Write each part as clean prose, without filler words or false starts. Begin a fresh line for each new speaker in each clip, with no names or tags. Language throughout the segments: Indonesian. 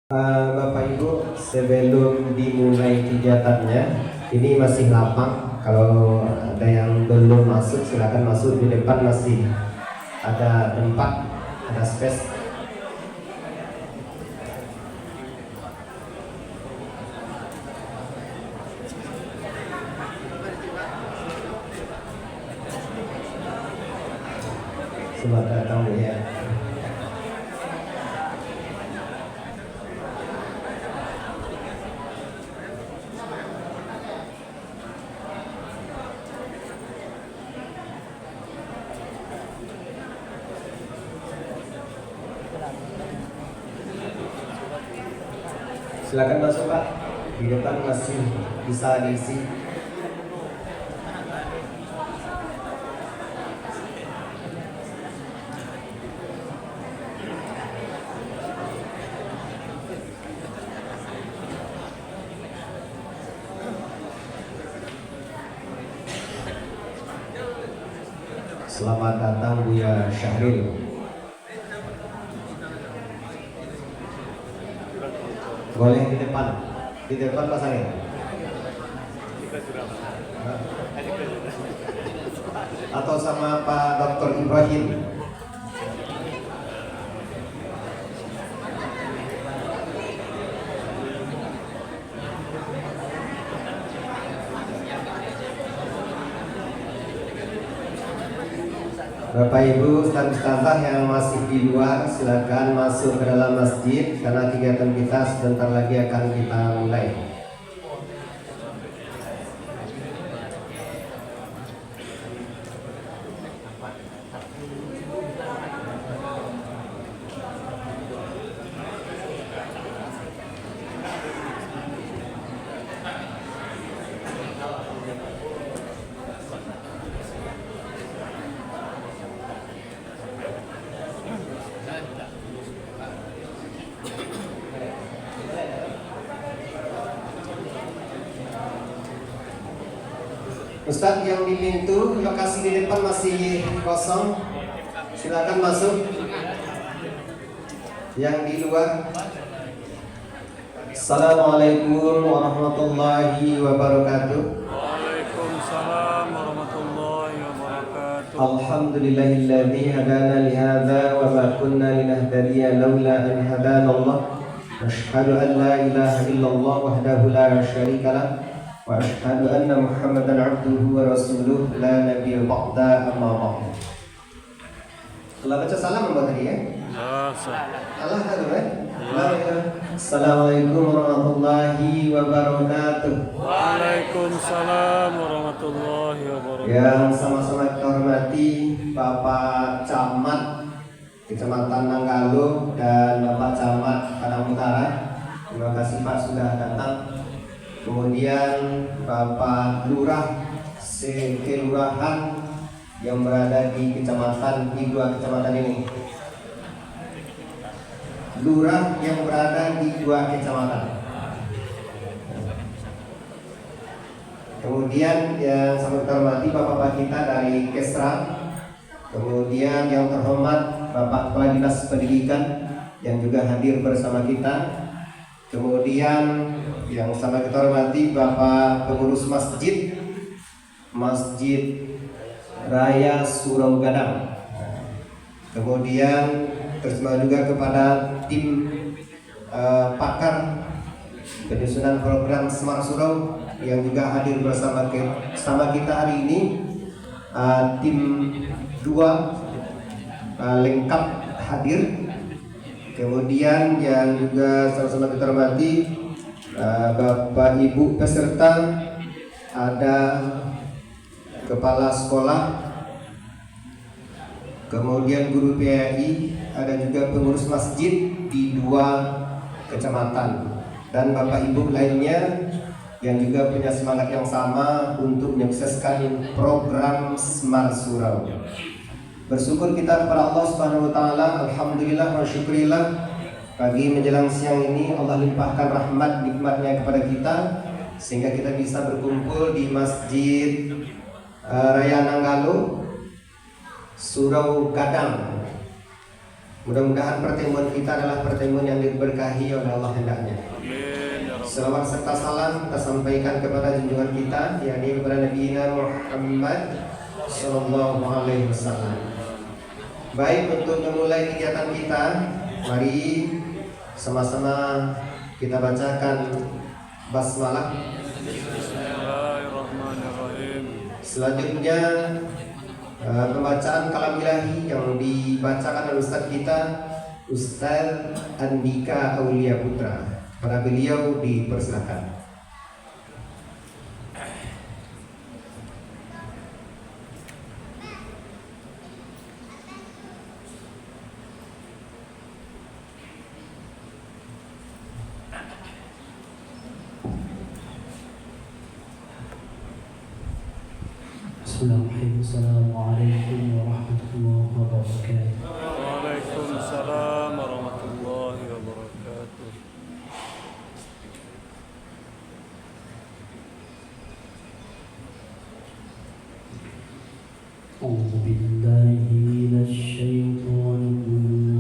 Bapak Ibu, sebelum dimulai kegiatannya, ini masih lapang. Kalau ada yang belum masuk, silakan masuk. Di depan masih ada tempat, ada space. Selamat datang ya. Silakan masuk Pak. Di depan masih bisa diisi. Selamat datang Buya Syahril. Boleh di depan pasangnya. Atau sama Pak Dr. Ibrahim. Bapak Ibu, Ustaz-Ustazah yang masih di luar, silakan masuk ke dalam masjid karena kegiatan kita sebentar lagi akan kita mulai. Ustadz yang di pintu, lokasi di depan masih kosong, silakan masuk. Yang di luar. Assalamualaikum warahmatullahi wabarakatuh.
Waalaikumsalam warahmatullahi wabarakatuh.
Alhamdulillahilladzi hadana lihadza wa ma kunna linahtadiya laula an hadana Allah. Asyhadu an la ilaha illallah wahdahu la syarika lah. Wa asyhadu anna Muhammadan abduhu wa rasuluh la nabiyya ba'da amma ba'd. Telah baca salam Mbak tadi ya? Allah hadir ya? Assalamualaikum warahmatullahi wabarakatuh.
Waalaikumsalam warahmatullahi wabarakatuh.
Yang sama-sama kita hormati Bapak Camat Kecamatan Nanggalo dan Bapak Camat Padang Utara. Terima kasih Pak sudah datang. Kemudian Bapak Lurah Sekelurahan yang berada di dua kecamatan ini. Lurah yang berada di 2 kecamatan. Kemudian yang sangat terhormati Bapak-bapak kita dari Kesra. Kemudian yang terhormat Bapak Kepala Dinas Pendidikan yang juga hadir bersama kita. Kemudian yang sangat kita hormati Bapak Pengurus Masjid Raya Surau Gadang. Kemudian terima juga kepada tim pakar penyusunan program Smart Surau yang juga hadir bersama kita hari ini. Tim 2 lengkap hadir. Kemudian yang juga sama-sama kita hormati Bapak Ibu peserta, ada kepala sekolah, kemudian guru PAI, ada juga pengurus masjid di 2 kecamatan, dan Bapak Ibu lainnya yang juga punya semangat yang sama untuk menyukseskan program Smart Surau. Bersyukur kita kepada Allah Subhanahu wa taala, alhamdulillah wa syukurillah. Pagi menjelang siang ini Allah limpahkan rahmat nikmatnya kepada kita sehingga kita bisa berkumpul di Masjid Raya Nanggalo Surau Gadang Mudah-mudahan pertemuan kita adalah pertemuan yang diberkahi oleh Allah hendaknya.
Amin ya rabbal
Selawat serta salam kita sampaikan kepada junjungan kita, yakni kepada Nabi Muhammad Sallallahu Alaihi Wasallam. Baik, untuk memulai kegiatan kita, mari sama-sama kita bacakan basmalah.
Bismillahirrahmanirrahim.
Selanjutnya pembacaan kalam ilahi yang dibacakan oleh Ustaz kita, Ustaz Andika Aulia Putra. Pada beliau dipersilakan.
Bismillahirrahmanirrahim. Assalamualaikum warahmatullahi wabarakatuh.
Waalaikumsalam warahmatullahi wabarakatuh.
A'udzu billahi minasy syaithanir rajim.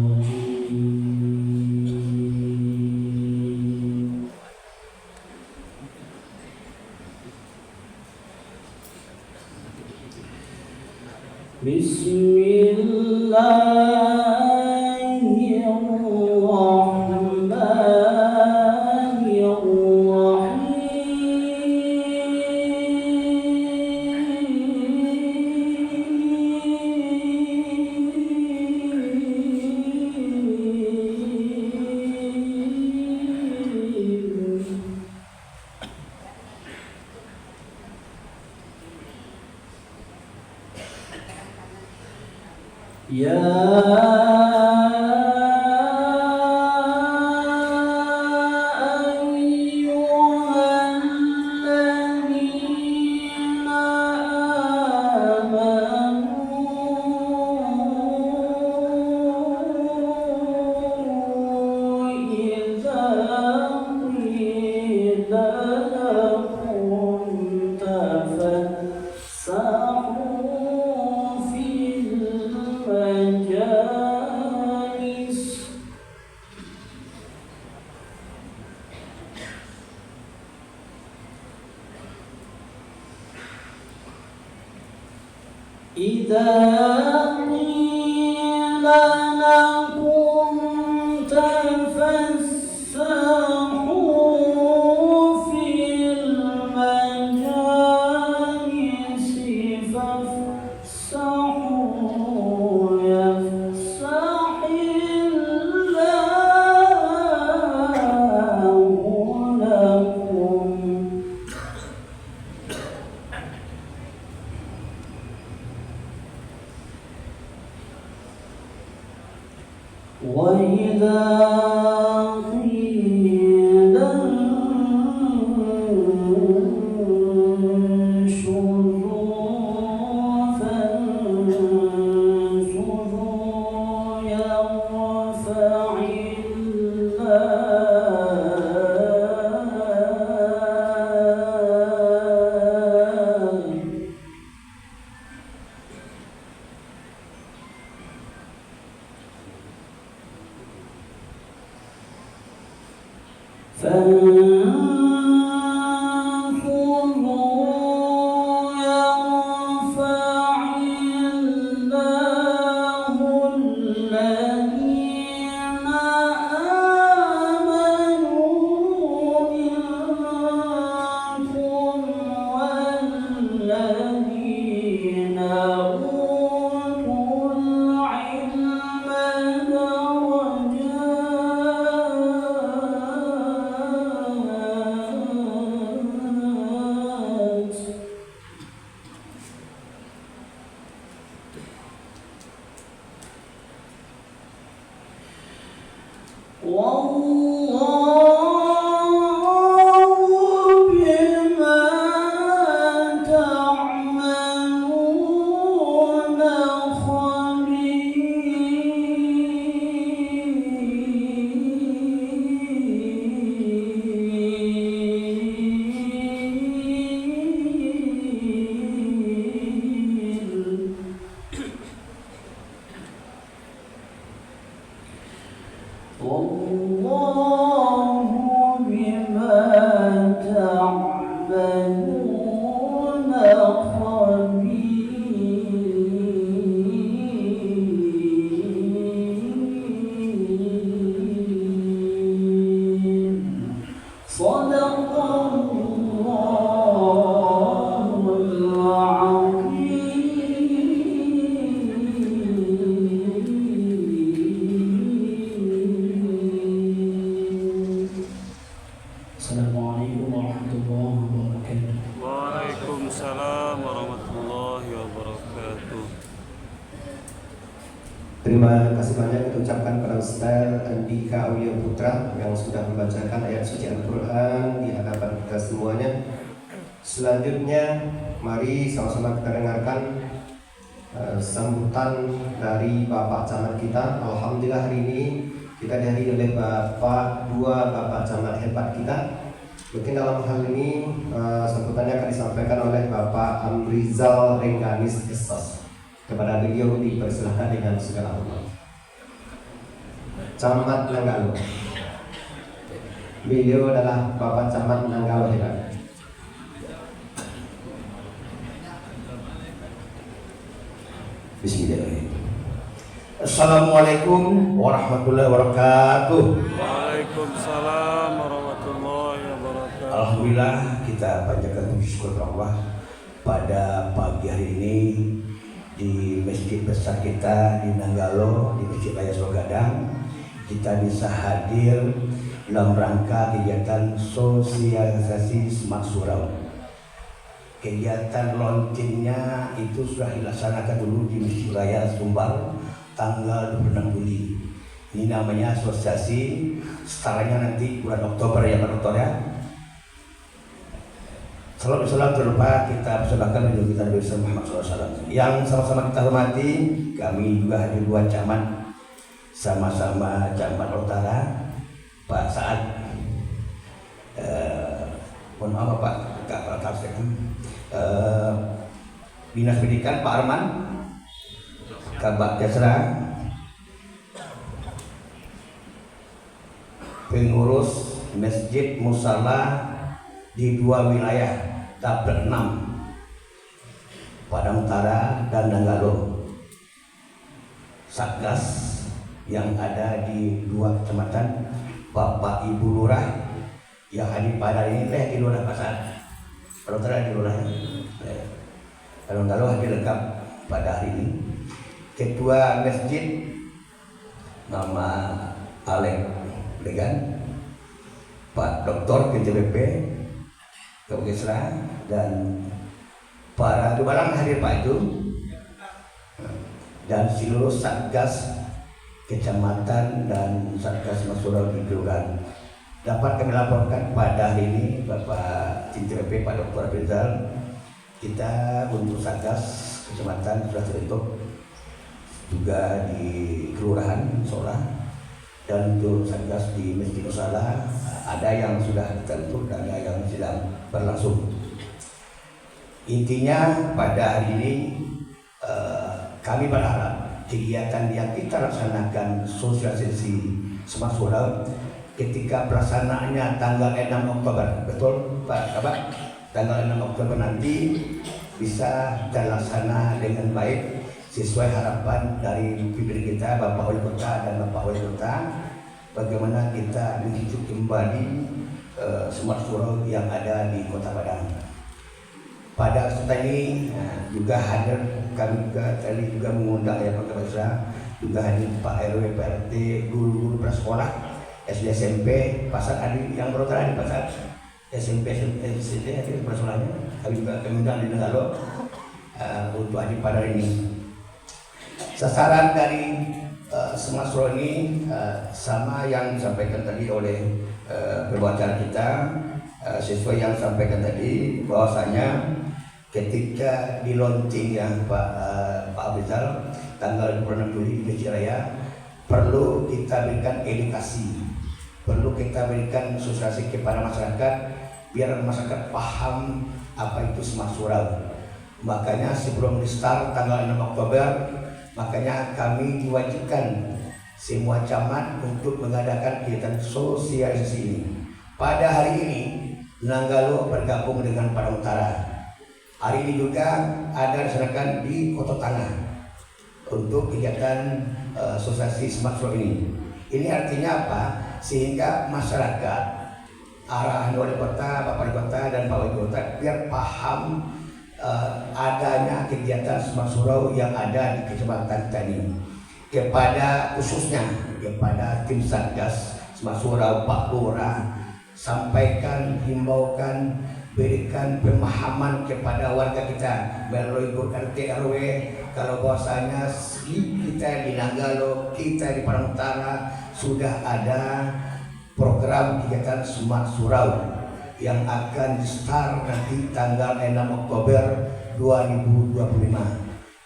Terima kasih banyak kita ucapkan kepada Ustaz Andika Aulia Putra yang sudah membacakan ayat suci Al-Quran di hadapan kita semuanya. Selanjutnya, mari sama-sama kita dengarkan sambutan dari Bapak Camat kita. Alhamdulillah hari ini kita dihadiri oleh dua Bapak Camat hebat kita. Mungkin dalam hal ini sambutannya akan disampaikan oleh Bapak Amrizal Rengganis Esos. Kepada beliau dipersilahkan dengan segala hormat. Camat Nanggalo. Beliau adalah Bapak Camat Nanggalo hebat.
Bismillahirrahmanirrahim. Assalamualaikum warahmatullahi wabarakatuh.
Waalaikumsalam warahmatullahi wabarakatuh.
Alhamdulillah kita panjatkan puji syukur kepada Allah pada pagi hari ini di masjid besar kita di Nanggalo, di Masjid Raya Sogadang, kita bisa hadir dalam rangka kegiatan sosialisasi Smart Surau. Kegiatan launchingnya itu sudah dilaksanakan dulu di Masjid Raya Sumbar tanggal 26 Juli. Ini namanya asosiasi, setaranya nanti bulan Oktober ya Pak Dokter ya. Salam terlupa kita persembahkan untuk kita Nabi Muhammad SAW. Yang sama-sama kita hormati, kami juga hadir dua camat, sama-sama camat utara, Pak Saad, mohon maaf Pak, Dinas Pendidikan Pak Arman, Kabak Jasra, pengurus Masjid Musala di dua wilayah Dapil 6 Padang Utara dan Nanggalo, Satgas yang ada di dua kecamatan, Bapak Ibu Lurah yang hadir pada ini di Lurah Pasar, Padang Utara di Lurah, Nanggalo hadir lengkap pada hari ini. Ketua Masjid nama Alek Legan, Pak Dr. KTBP Kebugesra dan para dubalang hadir Pak itu, dan seluruh Satgas Kecamatan dan Satgas Masurau di Kelurahan. Dapat kami laporkan pada hari ini Bapak KTBP Pak Dr. Abrizal, kita untuk Satgas Kecamatan sudah terbentuk juga di Kelurahan Solah, dan untuk Satgas di Masjid Musala ada yang sudah terbentuk dan ada yang sedang berlangsung. Intinya pada hari ini kami berharap kegiatan yang kita laksanakan sosialisasi Smart Surau ketika pelaksanaannya tanggal 6 Oktober, betul Pak Kabak? Tanggal 6 Oktober nanti bisa terlaksana dengan baik sesuai harapan dari pimpinan kita Bapak Wali Kota dan Bapak Wali Kota, bagaimana kita menghidup kembali Smart Surau yang ada di Kota Padang. Pada kesempatan ini juga hadir, kami juga tadi juga mengundang ya Pak Kabasa, juga hadir Pak RW, Pak RT, guru-guru prasekolah, SD SMP, pasar ada yang berotara di pasar SMP, SD hadir prasekolahnya. Kami juga mengundang di Nanggalo untuk hadir pada ini. Sasaran dari Smart Surau ini sama yang disampaikan tadi oleh pembicara kita, sesuai yang disampaikan tadi bahwasanya ketika di launching yang Pak Abrizal tanggal 26 Juli di Masjid Raya, perlu kita berikan edukasi, perlu kita berikan sosialisasi kepada masyarakat biar masyarakat paham apa itu Smart Surau. Makanya sebelum di start tanggal 6 Oktober, makanya kami diwajibkan semua camat untuk mengadakan kegiatan sosialisasi ini. Pada hari ini Nanggalo bergabung dengan Padang Utara. Hari ini juga ada dilaksanakan di Kota Tangah untuk kegiatan sosialisasi Smart Surau ini. Ini artinya apa? Sehingga masyarakat, arahan wali kota, Bapak Wali Kota dan Pak Wali Kota biar paham adanya kegiatan Smart Surau yang ada di kecamatan tadi. Kepada khususnya kepada tim Satgas Smart Surau, Pak Lurah, sampaikan, himbaukan berikan pemahaman kepada warga kita melalui grup RT RW kalau bahwasanya kita di Nanggalo, kita di Padang Utara sudah ada program kegiatan Smart Surau yang akan start nanti tanggal 6 Oktober 2025.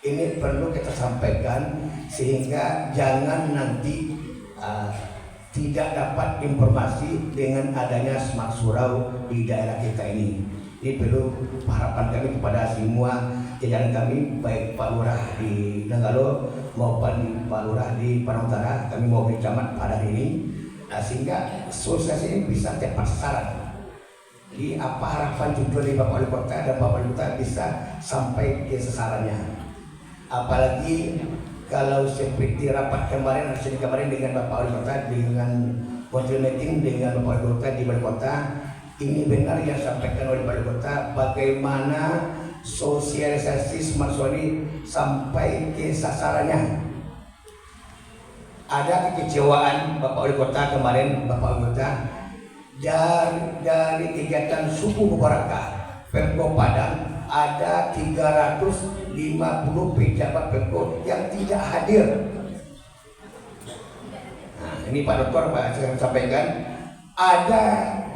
Ini perlu kita sampaikan sehingga jangan nanti tidak dapat informasi dengan adanya Smart Surau di daerah kita ini. Ini perlu harapan kami kepada semua jajaran kami, baik Pak Lurah di Nanggalo maupun Pak Lurah di Padang Utara, kami mau camat pada hari ini, sehingga sukses ini bisa tepat sasaran. Jadi apa harapan tujuan dari Bapak Wali Kota dan Bapak Wali Kota bisa sampai ke sasarannya. Apalagi kalau seperti rapat kemarin dengan Bapak Wali Kota, dengan council meeting dengan Bapak Wali Kota di Balai Kota, ini benar yang disampaikan oleh Balai Kota bagaimana sosialisasi Smart Surau ini sampai ke sasarannya. Ada kekecewaan Bapak Wali Kota kemarin, Bapak Wali Kota dari kegiatan suku Mubarakah Pemko Padang ada 350 pejabat Pemko yang tidak hadir. Nah, ini Pak Dokter, Pak saya sampaikan, ada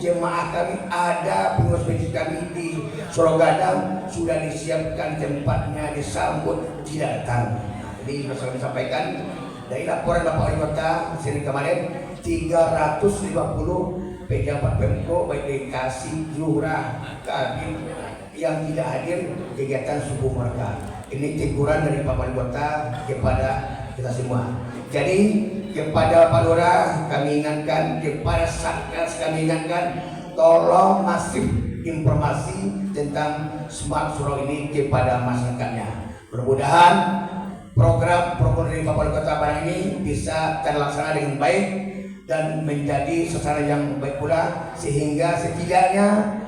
jemaah kami, ada pengurus masjid kami di Solo Gadang sudah disiapkan tempatnya disambut tidak datang. Nah, ini saya sampaikan dari laporan Bapak Wali Kota sini kemarin 350 pejabat Pemko baik dari Kasih, Lurah, Kadin yang tidak hadir kegiatan suku mereka. Ini teguran dari Pak Wali Kota kepada kita semua. Jadi kepada Pak Lurah kami ingatkan, kepada Satgas kami ingatkan, tolong masif informasi tentang Smart Surau ini kepada masyarakatnya. Mudah-mudahan program dari Pak Wali Kota Padang ini bisa terlaksana dengan baik dan menjadi sasaran yang baik pula, sehingga setidaknya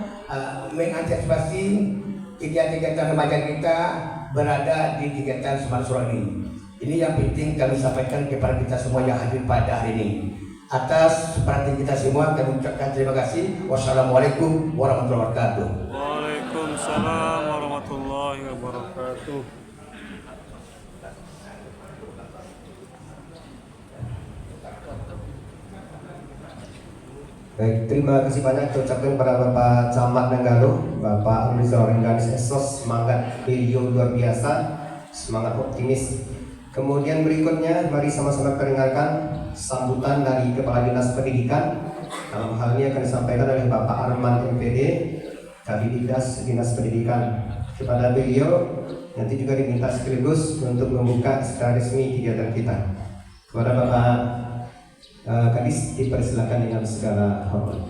mengantisipasi kegiatan-kegiatan remaja kita berada di kegiatan Smart Surau ini. Ini yang penting kami sampaikan kepada kita semua yang hadir pada hari ini. Atas perhatian kita semua kami ucapkan terima kasih. Wassalamualaikum warahmatullahi wabarakatuh.
Waalaikumsalam warahmatullahi wabarakatuh.
Baik, terima kasih banyak ucapkan kepada Bapak Camat Nanggalo, Bapak Rizal Rengganis Esos, semangat beliau luar biasa, semangat optimis. Kemudian berikutnya mari sama-sama dengarkan sambutan dari Kepala Dinas Pendidikan. Dalam hal ini akan disampaikan oleh Bapak Arman MPD dari Dinas Pendidikan. Kepada beliau nanti juga diminta sekaligus untuk membuka secara resmi kegiatan kita. Kepada Bapak Kadis dipersilakan dengan segala hormat.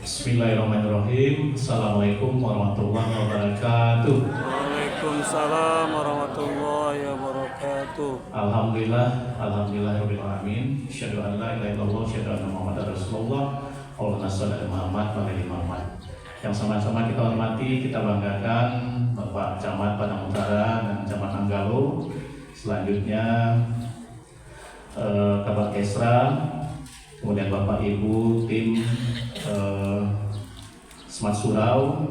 Bismillahirrahmanirrahim. Assalamualaikum warahmatullahi wabarakatuh.
Waalaikumsalam warahmatullahi wabarakatuh.
Alhamdulillahirabbil alamin. Asyhadu an la ilaha illallah, asyhadu anna Muhammadar Rasulullah. Allahumma shalli ala Muhammad wa ala Muhammad. Yang sama-sama kita hormati, kita banggakan Bapak Camat Padang Utara dan Camat Nanggalo. Selanjutnya Kabar Kesra, kemudian Bapak Ibu tim Smart Surau,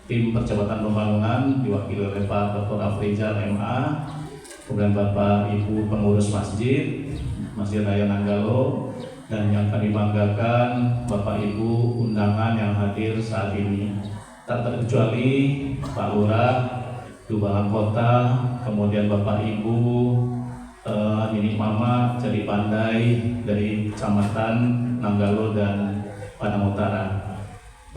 tim Percepatan Pembangunan diwakili oleh Pak Dr. Afrizal MA, kemudian Bapak Ibu pengurus Masjid Raya Nanggalo, dan yang kami banggakan Bapak Ibu undangan yang hadir saat ini, tak terkecuali Pak Lurah Dubalang Kota, kemudian Bapak Ibu Nini Mama Jadi Pandai dari Kecamatan Nanggalo dan Padang Utara.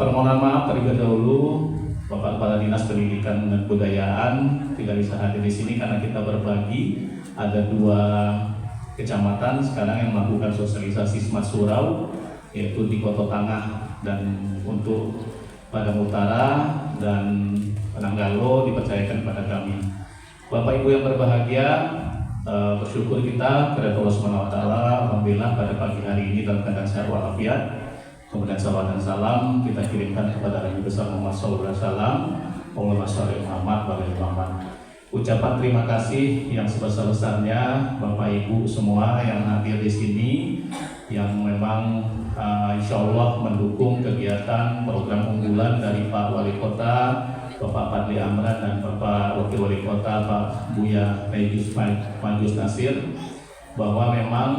Permohonan maaf terlebih dahulu Bapak Kepala Dinas Pendidikan dan Kebudayaan tidak bisa hadir di sini karena kita berbagi, ada 2 kecamatan sekarang yang melakukan sosialisasi Smart Surau, yaitu di Koto Tengah dan untuk Padang Utara, dan Nanggalo dipercayakan kepada kami. Bapak Ibu yang berbahagia, bersyukur kita kepada Allah Subhanahu wa taala, alhamdulillah pada pagi hari ini dalam keadaan sehat walafiat. Kemudian salawat dan salam kita kirimkan kepada Nabi besar Muhammad sallallahu alaihi wasallam. Allahumma shalli Muhammad wa ala Muhammad. Ucapan terima kasih yang sebesar-besarnya Bapak Ibu semua yang hadir di sini, yang memang insya Allah mendukung kegiatan program unggulan dari Pak Wali Kota Bapak Fadli Amran dan Bapak Wakil Wali Kota Pak Buya Majus Nasir, bahwa memang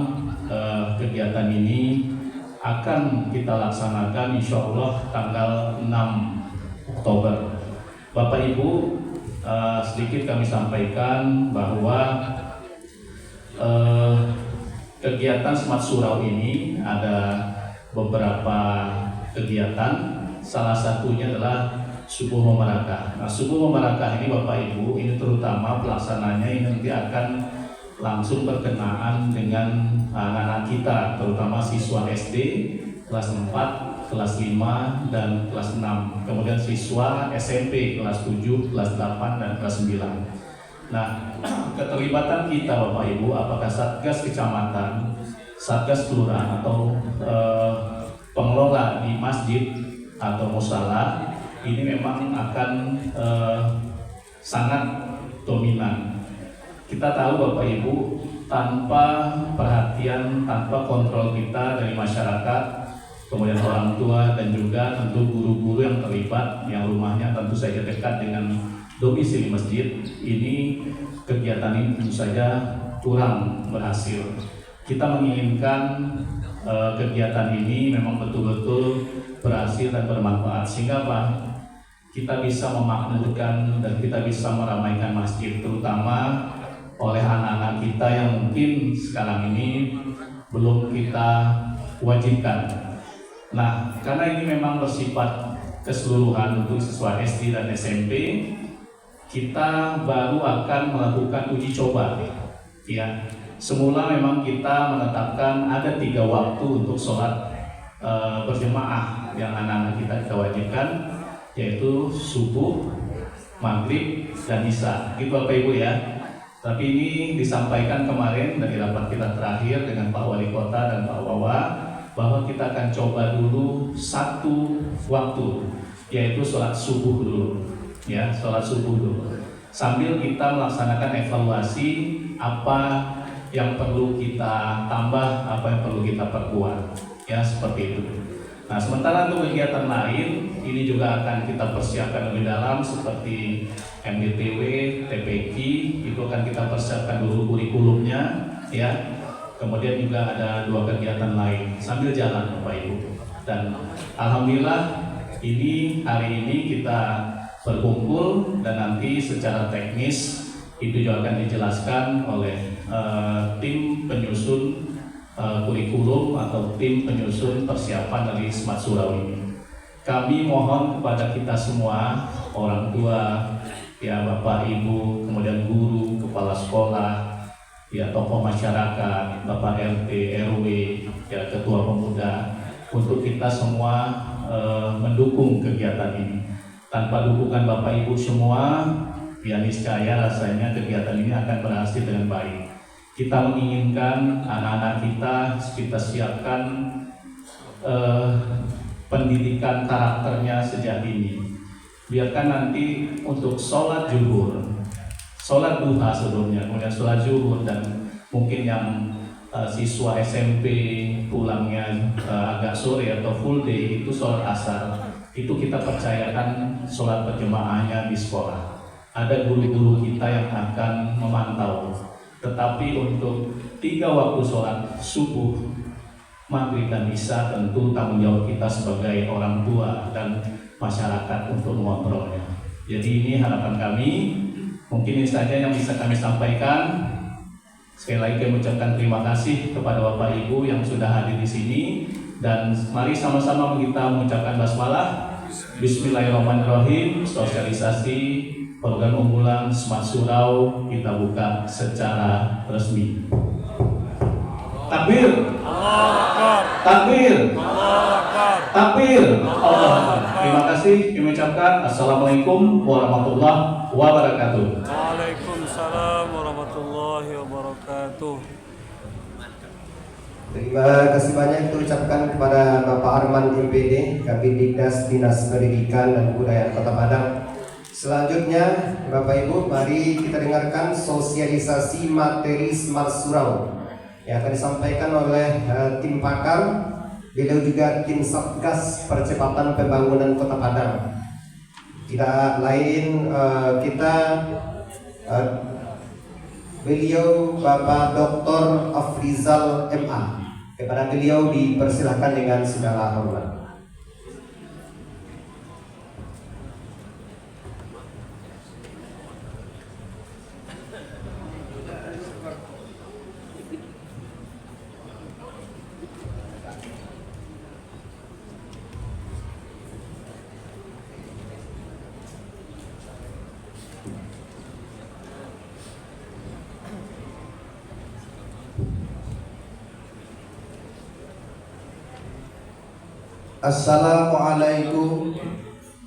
kegiatan ini akan kita laksanakan insya Allah tanggal 6 Oktober. Bapak Ibu, sedikit kami sampaikan bahwa kegiatan Smart Surau ini ada beberapa kegiatan. Salah satunya adalah Subuh Memarakah. Nah, Subuh Memarakah ini Bapak Ibu, ini terutama pelaksananya ini nanti akan langsung berkenaan dengan anak-anak kita, terutama siswa SD kelas 4, kelas 5, dan kelas 6. Kemudian siswa SMP kelas 7, kelas 8, dan kelas 9. Nah, keterlibatan kita Bapak Ibu, apakah Satgas Kecamatan, Satgas Kelurahan, atau pengelola di masjid atau musala, ini memang akan sangat dominan. Kita tahu Bapak Ibu, tanpa perhatian, tanpa kontrol kita dari masyarakat, kemudian orang tua, dan juga tentu guru-guru yang terlibat, yang rumahnya tentu saja dekat dengan domisili masjid, ini kegiatan ini tentu saja kurang berhasil. Kita menginginkan kegiatan ini memang betul-betul berhasil dan bermanfaat, sehingga Pak, kita bisa memakmurkan dan kita bisa meramaikan masjid, terutama oleh anak-anak kita yang mungkin sekarang ini belum kita wajibkan. Nah, karena ini memang bersifat keseluruhan untuk siswa SD dan SMP, kita baru akan melakukan uji coba. Ya, semula memang kita menetapkan ada 3 waktu untuk sholat berjemaah yang anak-anak kita wajibkan, yaitu subuh, maghrib, dan isya. Gitu Bapak Ibu ya. Tapi ini disampaikan kemarin dari rapat kita terakhir dengan Pak Wali Kota dan Pak Wawa, bahwa kita akan coba dulu 1 waktu, yaitu sholat subuh dulu, ya, sholat subuh dulu. Sambil kita melaksanakan evaluasi apa yang perlu kita tambah, apa yang perlu kita perkuat, ya, seperti itu. Nah, sementara untuk kegiatan lain, ini juga akan kita persiapkan lebih dalam seperti MDTW, TPQ, itu akan kita persiapkan dulu kurikulumnya, ya. Kemudian juga ada 2 kegiatan lain sambil jalan Bapak Ibu. Dan alhamdulillah ini hari ini kita berkumpul, dan nanti secara teknis itu juga akan dijelaskan oleh tim penyusun kurikulum atau tim penyusun persiapan dari Smart Surau ini. Kami mohon kepada kita semua, orang tua, ya, Bapak Ibu, kemudian guru, kepala sekolah, ya, tokoh masyarakat, Bapak RT, RW, ya, ketua pemuda, untuk kita semua mendukung kegiatan ini. Tanpa dukungan Bapak Ibu semua, ya, niscaya rasanya kegiatan ini akan berhasil dengan baik. Kita menginginkan anak-anak kita siapkan pendidikan karakternya sejak dini. Biarkan nanti untuk sholat zuhur, sholat duha sebelumnya, kemudian sholat zuhur, dan mungkin yang siswa SMP pulangnya agak sore atau full day, itu sholat asar, itu kita percayakan sholat berjemaahnya di sekolah. Ada guru-guru kita yang akan memantau. Tetapi untuk 3 waktu sholat subuh, maghrib, dan isya, tentu tanggung jawab kita sebagai orang tua dan masyarakat untuk mengontrolnya. Jadi ini harapan kami. Mungkin ini saja yang bisa kami sampaikan. Sekali lagi kami ucapkan terima kasih kepada Bapak Ibu yang sudah hadir di sini, dan mari sama-sama kita mengucapkan basmalah. Bismillahirrahmanirrahim. Sosialisasi program unggulan Smart Surau kita buka secara resmi. Takbir, takbir, takbir, Allah. Terima kasih. Kami ucapkan assalamualaikum warahmatullahi wabarakatuh.
Waalaikumsalam warahmatullahi wabarakatuh.
Terima kasih banyak kita ucapkan kepada Bapak Arman MPD, Kabidiknas Dinas Pendidikan dan Kebudayaan Kota Padang. Selanjutnya, Bapak Ibu, mari kita dengarkan sosialisasi materi Smart Surau yang akan disampaikan oleh tim pakar. Beliau juga tim Satgas Percepatan Pembangunan Kota Padang. Tidak lain beliau Bapak Dr. Afrizal MA. Kepada beliau dipersilahkan dengan segala hormat.
Assalamualaikum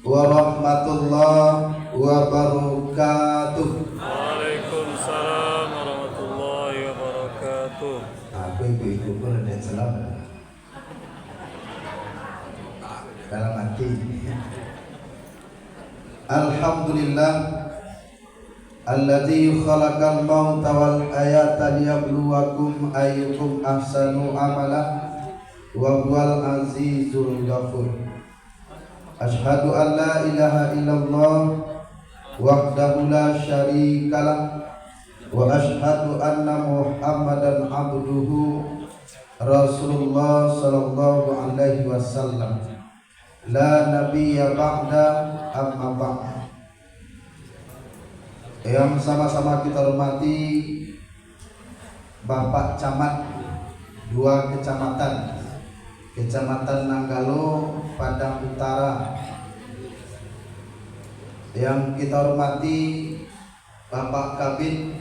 warahmatullahi wabarakatuh.
Waalaikumsalam warahmatullahi wabarakatuh.
Aku ibu-ibu pun ada salam dalam hati. Alhamdulillah alladzi khalaqal mauta wal hayata liyabluwakum ayyukum ahsanu amala wa huwal azizul ghafur. Asyhadu an la ilaha illallah wahdahu la syarikalah wa asyhadu anna Muhammadan abduhu Rasulullah sallallahu alaihi wasallam. La nabiyya ba'da amma ba'd. Yang sama-sama kita hormati Bapak Camat 2 kecamatan, Kecamatan Nanggalo, Padang Utara. Yang kita hormati Bapak Kabid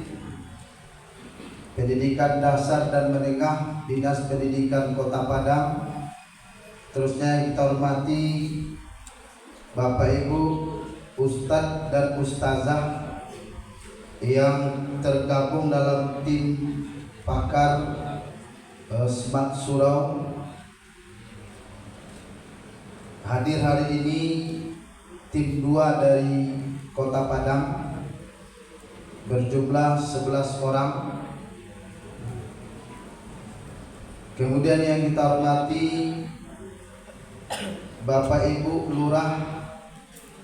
Pendidikan Dasar dan Menengah Dinas Pendidikan Kota Padang. Terusnya kita hormati Bapak Ibu Ustadz dan Ustazah yang tergabung dalam tim pakar Smart Surau. Hadir hari ini tim 2 dari Kota Padang berjumlah 11 orang. Kemudian yang kita hormati Bapak Ibu Lurah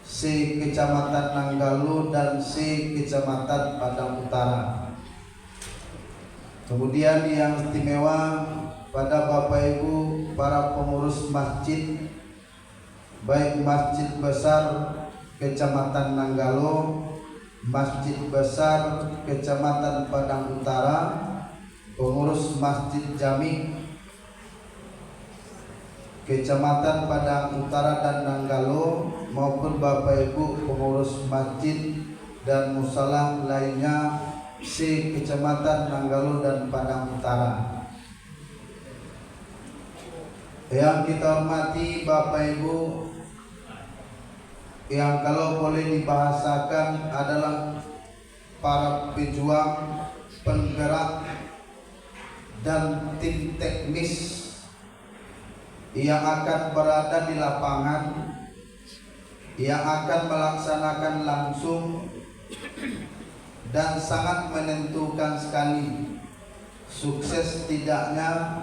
C Kecamatan Nanggalo dan C Kecamatan Padang Utara. Kemudian yang istimewa pada Bapak Ibu para pengurus masjid, baik Masjid Besar Kecamatan Nanggalo, Masjid Besar Kecamatan Padang Utara, pengurus Masjid Jami Kecamatan Padang Utara dan Nanggalo, maupun Bapak Ibu pengurus masjid dan musalah lainnya C Kecamatan Nanggalo dan Padang Utara. Yang kita hormati Bapak Ibu, yang kalau boleh dibahasakan adalah para pejuang, penggerak dan tim teknis yang akan berada di lapangan, yang akan melaksanakan langsung dan sangat menentukan sekali sukses tidaknya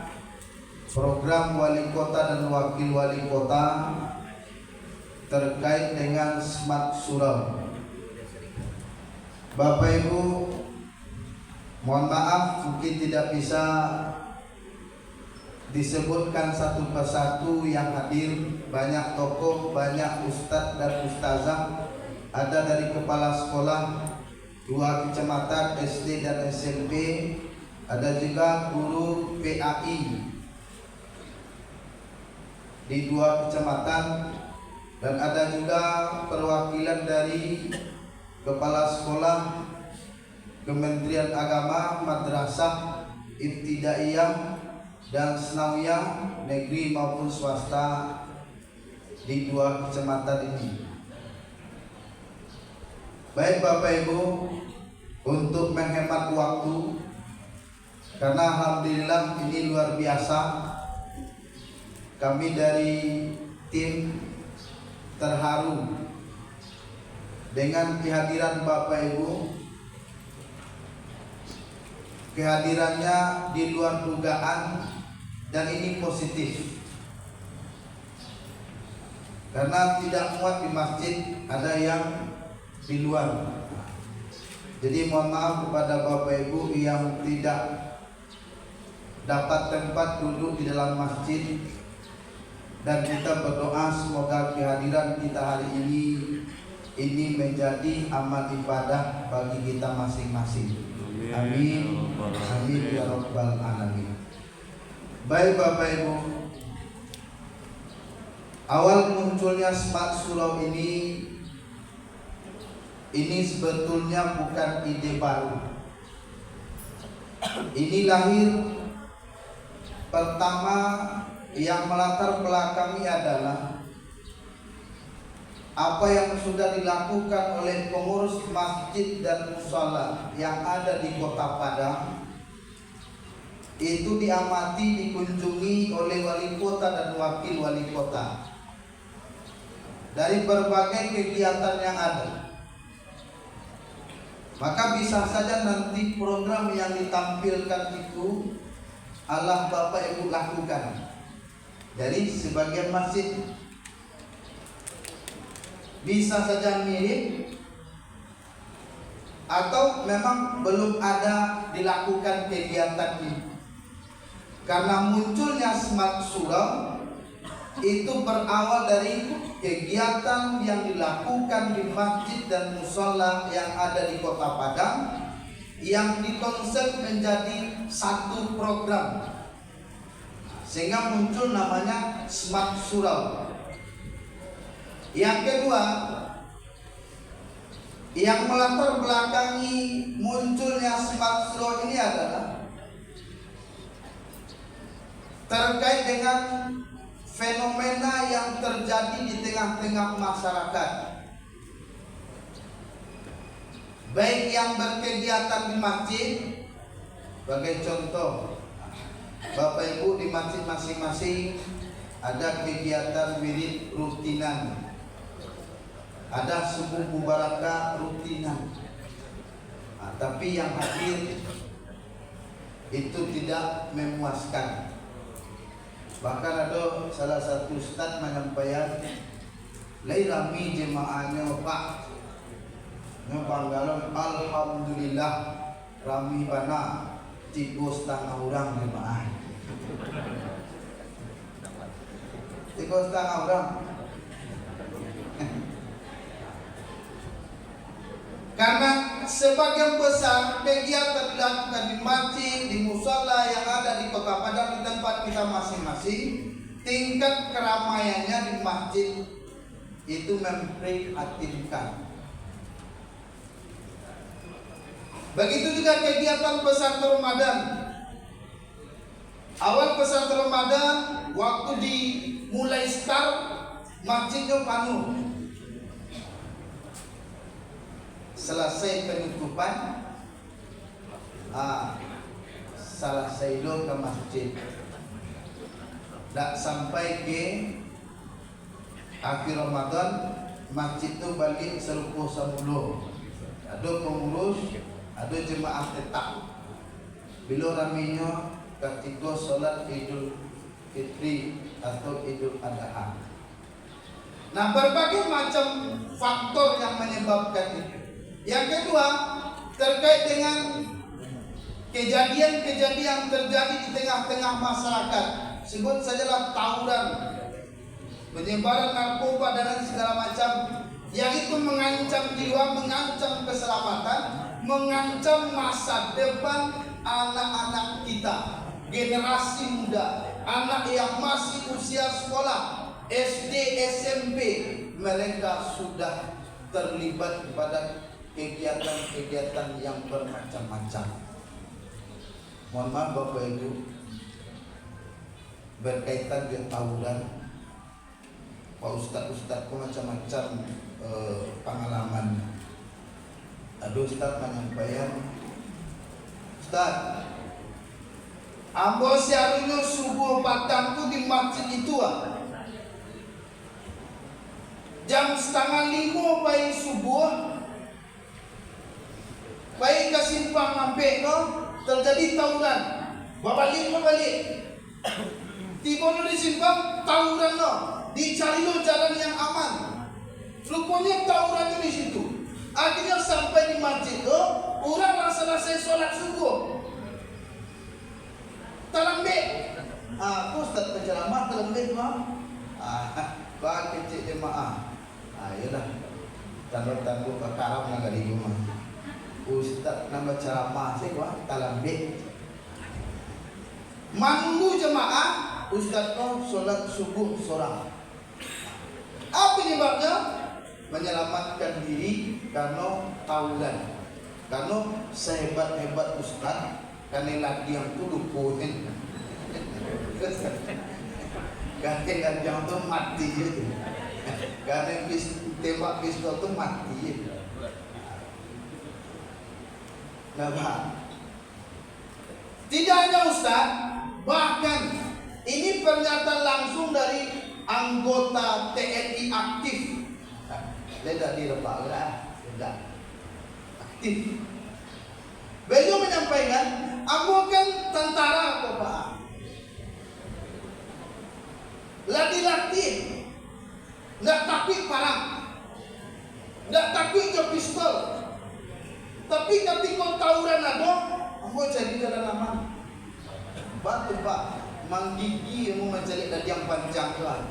program wali kota dan wakil wali kota terkait dengan Smart Surau. Bapak Ibu, mohon maaf mungkin tidak bisa disebutkan satu persatu yang hadir. Banyak tokoh, banyak ustadz dan ustazah. Ada dari kepala sekolah 2 kecamatan SD dan SMP, ada juga guru PAI di 2 kecamatan, dan ada juga perwakilan dari kepala sekolah Kementerian Agama, Madrasah, Ibtidaiyah dan Senawiyah negeri maupun swasta di 2 kecamatan ini. Baik Bapak Ibu, untuk menghemat waktu, karena alhamdulillah ini luar biasa, kami dari tim terharu dengan kehadiran Bapak Ibu kehadirannya di luar dugaan dan ini positif. Karena tidak muat di masjid, ada yang di luar. Jadi mohon maaf kepada Bapak Ibu yang tidak dapat tempat duduk di dalam masjid, dan kita berdoa semoga kehadiran kita hari ini menjadi amal ibadah bagi kita masing-masing. Amin. Amin ya rabbal alamin. Baik Bapak Ibu, awal munculnya Smart Surau ini sebetulnya bukan ide baru. Ini lahir pertama yang melatar belakangi adalah apa yang sudah dilakukan oleh pengurus masjid dan musala yang ada di Kota Padang. Itu diamati, dikunjungi oleh wali kota dan wakil wali kota. Dari berbagai kegiatan yang ada, maka bisa saja nanti program yang ditampilkan itu Allah Bapak Ibu lakukan dari sebagian masjid. Bisa saja mirip atau memang belum ada dilakukan kegiatan ini. Karena munculnya Smart Surau itu berawal dari kegiatan yang dilakukan di masjid dan mushola yang ada di Kota Padang, yang dikonsep menjadi satu program, sehingga muncul namanya Smart Surau. Yang kedua, yang melatar belakangi munculnya Smart Surau ini adalah terkait dengan fenomena yang terjadi di tengah-tengah masyarakat, baik yang berkegiatan di masjid. Sebagai contoh, Bapak Ibu di masjid masing-masing ada kegiatan wirid rutinan, ada subuh mubarakah rutinan. Tapi yang hadir itu tidak memuaskan. Bahkan ada salah satu ustaz menyampaikan, "Lai rami jemaahnya Pak, nyopanggalon alhamdulillah rami bana 3,5 orang jemaah." 3,5 orang. Karena sebagian besar kegiatan dilakukan di masjid, di musala yang ada di Kota Padang, di tempat kita masing-masing, tingkat keramaiannya di masjid itu memprihatinkan. Begitu juga kegiatan pesantren Ramadan. Awal pesantren Ramadan, waktu dimulai start, masjidnya penuh. Selesai penutupan, selesai lo ke masjid. Tak sampai ke akhir Ramadan, masjid itu balik serupuh semula. Ada pengurus, ada jemaah tetap. Bila raminya ketika solat Idul Fitri atau Idul Adha. Nah, berbagai macam faktor yang menyebabkan itu. Yang kedua, terkait dengan kejadian-kejadian terjadi di tengah-tengah masyarakat. Sebut sajalah tawuran, penyebaran narkoba dan segala macam, yang itu mengancam jiwa, mengancam keselamatan, mengancam masa depan anak-anak kita, generasi muda, anak yang masih usia sekolah, SD, SMP, mereka sudah terlibat pada kegiatan-kegiatan yang bermacam-macam. Mohon maaf Bapak Ibu, berkaitan dengan tawuran, Pak Ustadz macam-macam pengalaman. Ada Ustadz menyampaikan, "Ustadz, ambo siarunya subuh patangku di masjid itu jam 4:30 pagi subuh, baik ke simpang sampai no terjadi tawuran. Balik. Tiba di simpang tawuran lo, dicari lo jalan yang aman. Rupanya tawurannya di situ. Akhirnya sampai di masjid lo, orang selesai sholat subuh. Talambe, aku Ustaz penceramah talambe mah. Bang kecil jemaah. Ayolah, tanda-tanda perkara menagari rumah. Ustaz nama ceramah sih wah talambe. Manggu jemaah, Ustaz kau sholat subuh seorang. Apa penyebabnya? Menyelamatkan diri karena tawuran. Karena sehebat-hebat Ustaz, karena lagi yang tu lupuhin. Karena lagi yang tu mati je. Karena tembak pistol tu mati je. Nampak? Tidak hanya Ustaz, bahkan ini pernyataan langsung dari anggota TNI aktif. Tidak direbak lah, tidak aktif. Beliau menyampaikan, aku kan tentara kok Pak. Latih-latih, nggak takut parang, nggak takut ke pistol. Tapi ketika tawuran ada, aku jadi dalam aman. Batu Pak, menggigi yang mau mencari dari yang panjang lah.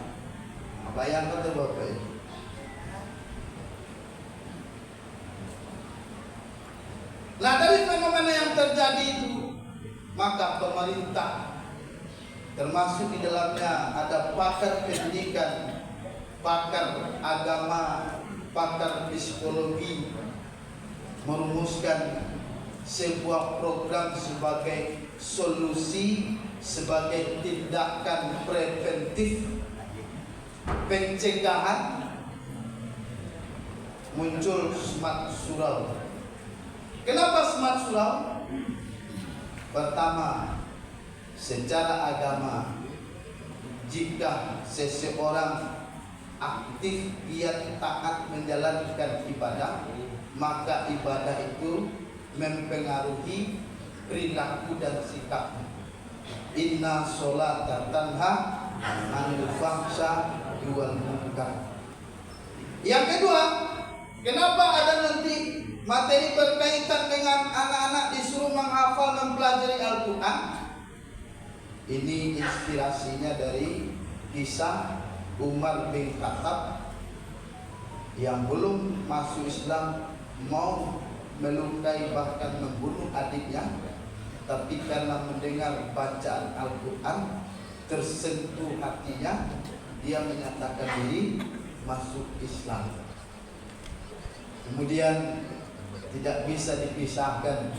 Bayangkan tu Bapak itu. Nah dari fenomena yang terjadi itu, maka pemerintah termasuk di dalamnya ada pakar pendidikan, pakar agama, pakar psikologi merumuskan sebuah program sebagai solusi, sebagai tindakan preventif pencegahan muncul smart surau. Kenapa smart surau? Pertama, secara agama, jika seseorang aktif giat taat menjalankan ibadah, maka ibadah itu mempengaruhi perilaku dan sikap. Inna sholata tanha anil fahsya wal munkar. Yang kedua, kenapa ada nanti materi berkaitan dengan anak-anak disuruh menghafal mempelajari Al-Quran? Ini inspirasinya dari kisah Umar bin Khattab yang belum masuk Islam mau melukai bahkan membunuh adiknya, tapi karena mendengar bacaan Al-Quran tersentuh hatinya, dia menyatakan diri masuk Islam. Kemudian tidak bisa dipisahkan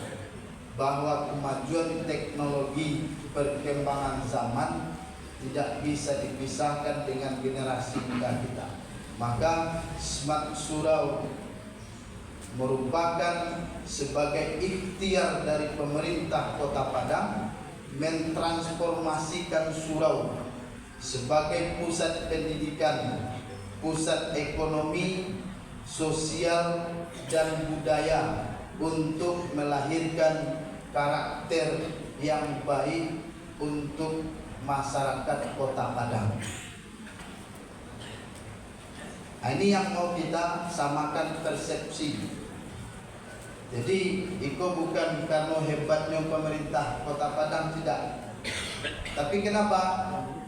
bahwa kemajuan teknologi, perkembangan zaman tidak bisa dipisahkan dengan generasi muda kita. Maka smart surau merupakan sebagai ikhtiar dari pemerintah Kota Padang mentransformasikan surau sebagai pusat pendidikan, pusat ekonomi, sosial dan budaya untuk melahirkan karakter yang baik untuk masyarakat Kota Padang. Nah, ini yang mau kita samakan persepsi. Jadi itu bukan karena hebatnya pemerintah Kota Padang, tidak. Tapi kenapa?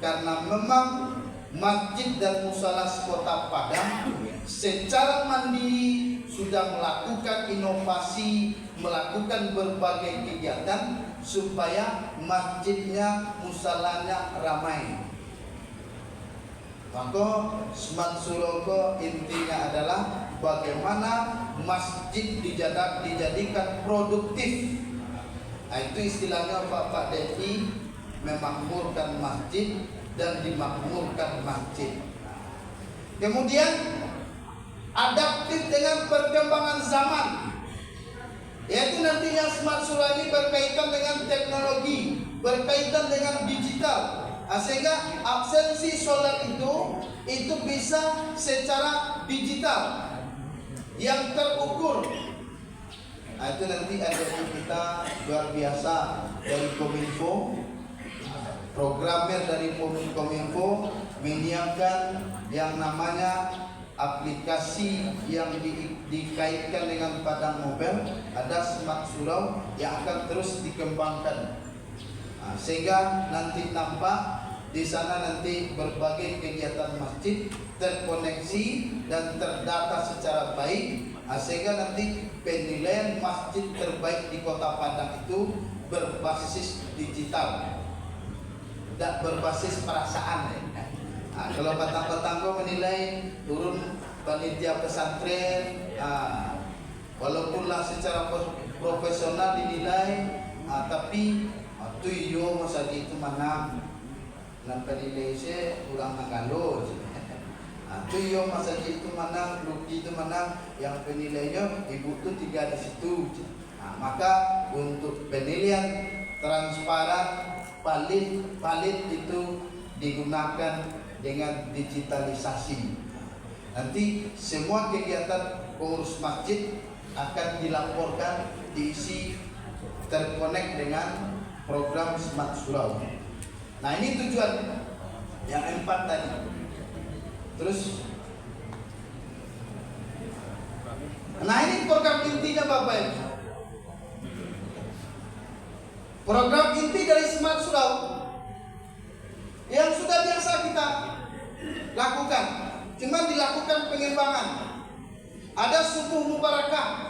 Karena memang masjid dan musala Kota Padang secara mandiri sudah melakukan inovasi, melakukan berbagai kegiatan supaya masjidnya, musalanya ramai. Maka smart surau intinya adalah bagaimana masjid dijadikan produktif. Nah, itu istilahnya Bapak DI, memakmurkan masjid dan dimakmurkan masjid. Kemudian adaptif dengan perkembangan zaman, yaitu nantinya smart surau ini berkaitan dengan teknologi, berkaitan dengan digital. Sehingga absensi sholat itu bisa secara digital yang terukur. Nah, itu nanti ada kita luar biasa dari Kominfo, programmer dari Kominfo menyiapkan yang namanya aplikasi yang dikaitkan dengan Padang Mobile, ada Smart Surau yang akan terus dikembangkan. Nah, sehingga nanti nampak di sana nanti berbagai kegiatan masjid terkoneksi dan terdata secara baik. Sehingga nanti penilaian masjid terbaik di Kota Padang itu berbasis digital, tidak berbasis perasaan. Nah, kalau petang-petang menilai turun panitia pesantren, walaupunlah secara profesional dinilai, tapi tuyo masa itu mana dan penilai saya kurang nagalo. Tuyo masa itu mana, Luki itu mana, yang penilainya ibu itu 3 di situ. Maka untuk penilaian transparan, valid itu digunakan dengan digitalisasi. Nanti semua kegiatan pengurus masjid akan dilaporkan, diisi, terkonek dengan program Smart Surau. Nah, ini tujuan yang 4 tadi. Terus, nah ini program intinya Bapak Ibu. Program inti dari Smart Surau yang sudah biasa kita lakukan, cuma dilakukan pengembangan. Ada subuh mubarakah.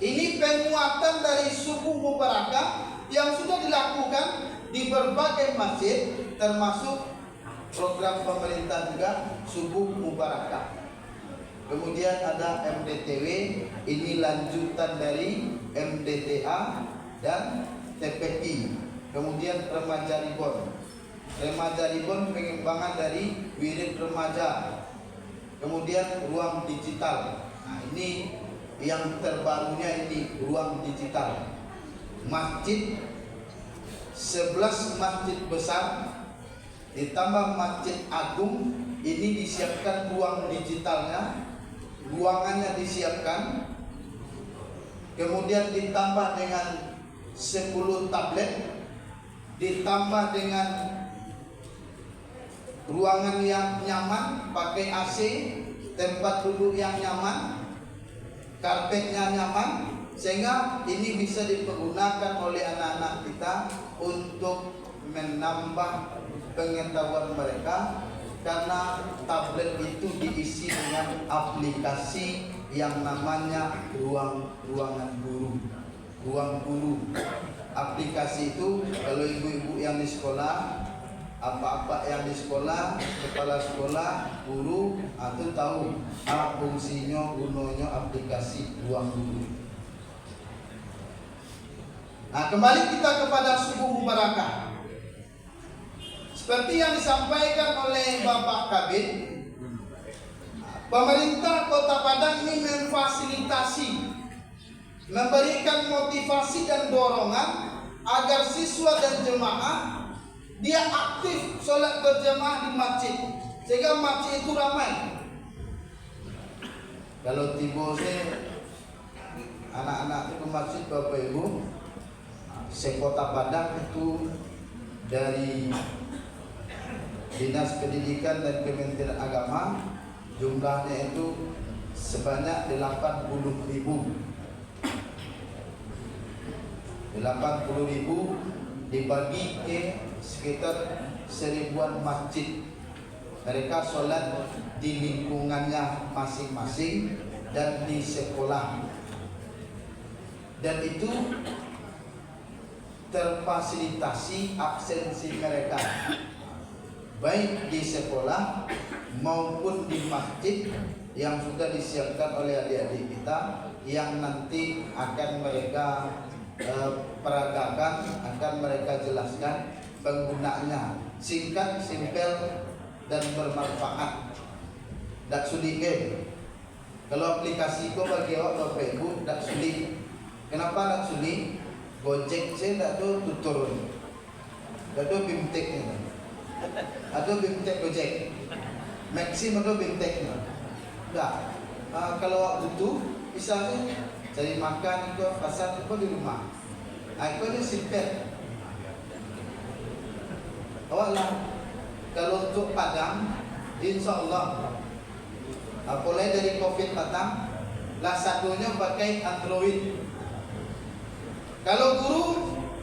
Ini penguatan dari subuh mubarakah yang sudah dilakukan di berbagai masjid, termasuk program pemerintah juga subuh mubarakah. Kemudian ada MDTW, ini lanjutan dari MDTA dan TPI. Kemudian remaja ribon. Remaja ribon pengembangan dari wirid remaja. Kemudian ruang digital. Nah, ini yang terbarunya, ini ruang digital. Masjid 11 masjid besar ditambah masjid agung, ini disiapkan ruang digitalnya, ruangannya disiapkan, kemudian ditambah dengan 10 tablet, ditambah dengan ruangan yang nyaman, pakai AC, tempat duduk yang nyaman, karpetnya nyaman, sehingga ini bisa dipergunakan oleh anak-anak kita untuk menambah pengetahuan mereka, karena tablet itu diisi dengan aplikasi yang namanya ruangan guru, ruang guru. Aplikasi itu kalau ibu-ibu yang di sekolah, apa-apa yang di sekolah, kepala sekolah, guru, atau tahu apa fungsinya, gunanya aplikasi ruang guru. Nah, kembali kita kepada subuh mubarakah. Seperti yang disampaikan oleh Bapak Kabid, pemerintah Kota Padang ini memfasilitasi, memberikan motivasi dan dorongan agar siswa dan jemaah dia aktif sholat berjamaah di masjid, sehingga masjid itu ramai. Kalau tiba anak-anak itu ke masjid, Bapak Ibu, se-Kota Padang itu dari Dinas Pendidikan dan Kementerian Agama jumlahnya itu sebanyak 80.000 dibagi ke sekitar 1000-an masjid. Mereka sholat di lingkungannya masing-masing dan di sekolah, dan itu terfasilitasi absensi mereka baik di sekolah maupun di masjid yang sudah disiapkan oleh adik-adik kita, yang nanti akan mereka peragakan, akan mereka jelaskan penggunaannya, singkat, simpel, dan bermanfaat. Tak sulit game. Kalau aplikasi kau bagi awak Bapak Ibu tak sulit. Kenapa tak sulit? Gojek saya tak tahu tutur, tak tahu bimteknya. Atau bimtek Gojek, Maxim atau bimteknya. Enggak. Kalau butuh, misalnya cari makan itu pasar itu di rumah. Aku ni simpel. Awaklah kalau untuk Padang, insya Allah, mulai dari COVID datang, lah satunya pakai Android. Kalau guru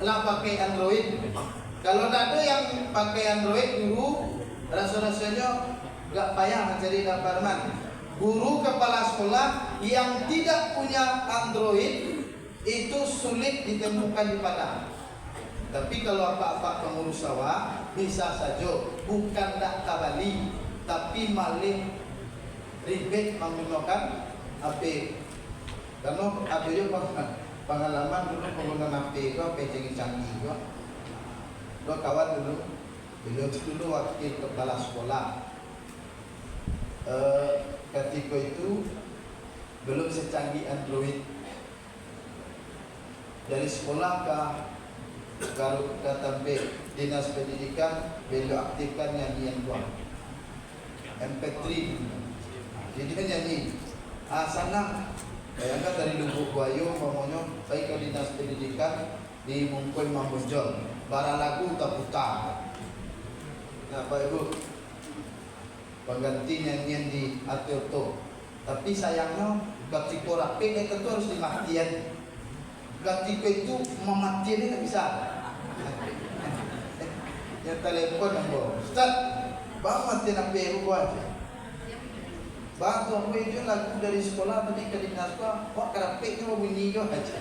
lah pakai Android. Kalau tak ada yang pakai Android, guru rasa-rasanya gak payah mencari dapatman. Guru kepala sekolah yang tidak punya Android itu sulit ditemukan di Padang. Tapi kalau apa-apa pengurus sawah bisa saja, bukan tak kabali, tapi malah ribet menggunakan HP. Karena ada juga pengalaman dulu penggunaan HP itu, HP canggih-canggih itu. Lo kawan dulu wakil kepala sekolah. Ketika itu belum secanggih Android. Dari sekolah ke tempat dinas pendidikan beliau aktifkan nyanyian doa MP3. Jadi dia nyanyi sana bayangkan dari Lubuk Buayu ngomongnya baik ke dinas pendidikan di Mungkoi Mambunjol bara lagu tak putar. Nah Pak Ibu pengganti nyanyian di Atioto, tapi sayangnya ketika rapi itu harus dimatikan. Ketika itu mematikan ini tak bisa. Yang telepon nombor Ustaz, bang mati HP aku aja. Bantu aku itu lagu dari sekolah tadi ke dinas Pak, kok kerapiknya mau bunyi kau aja.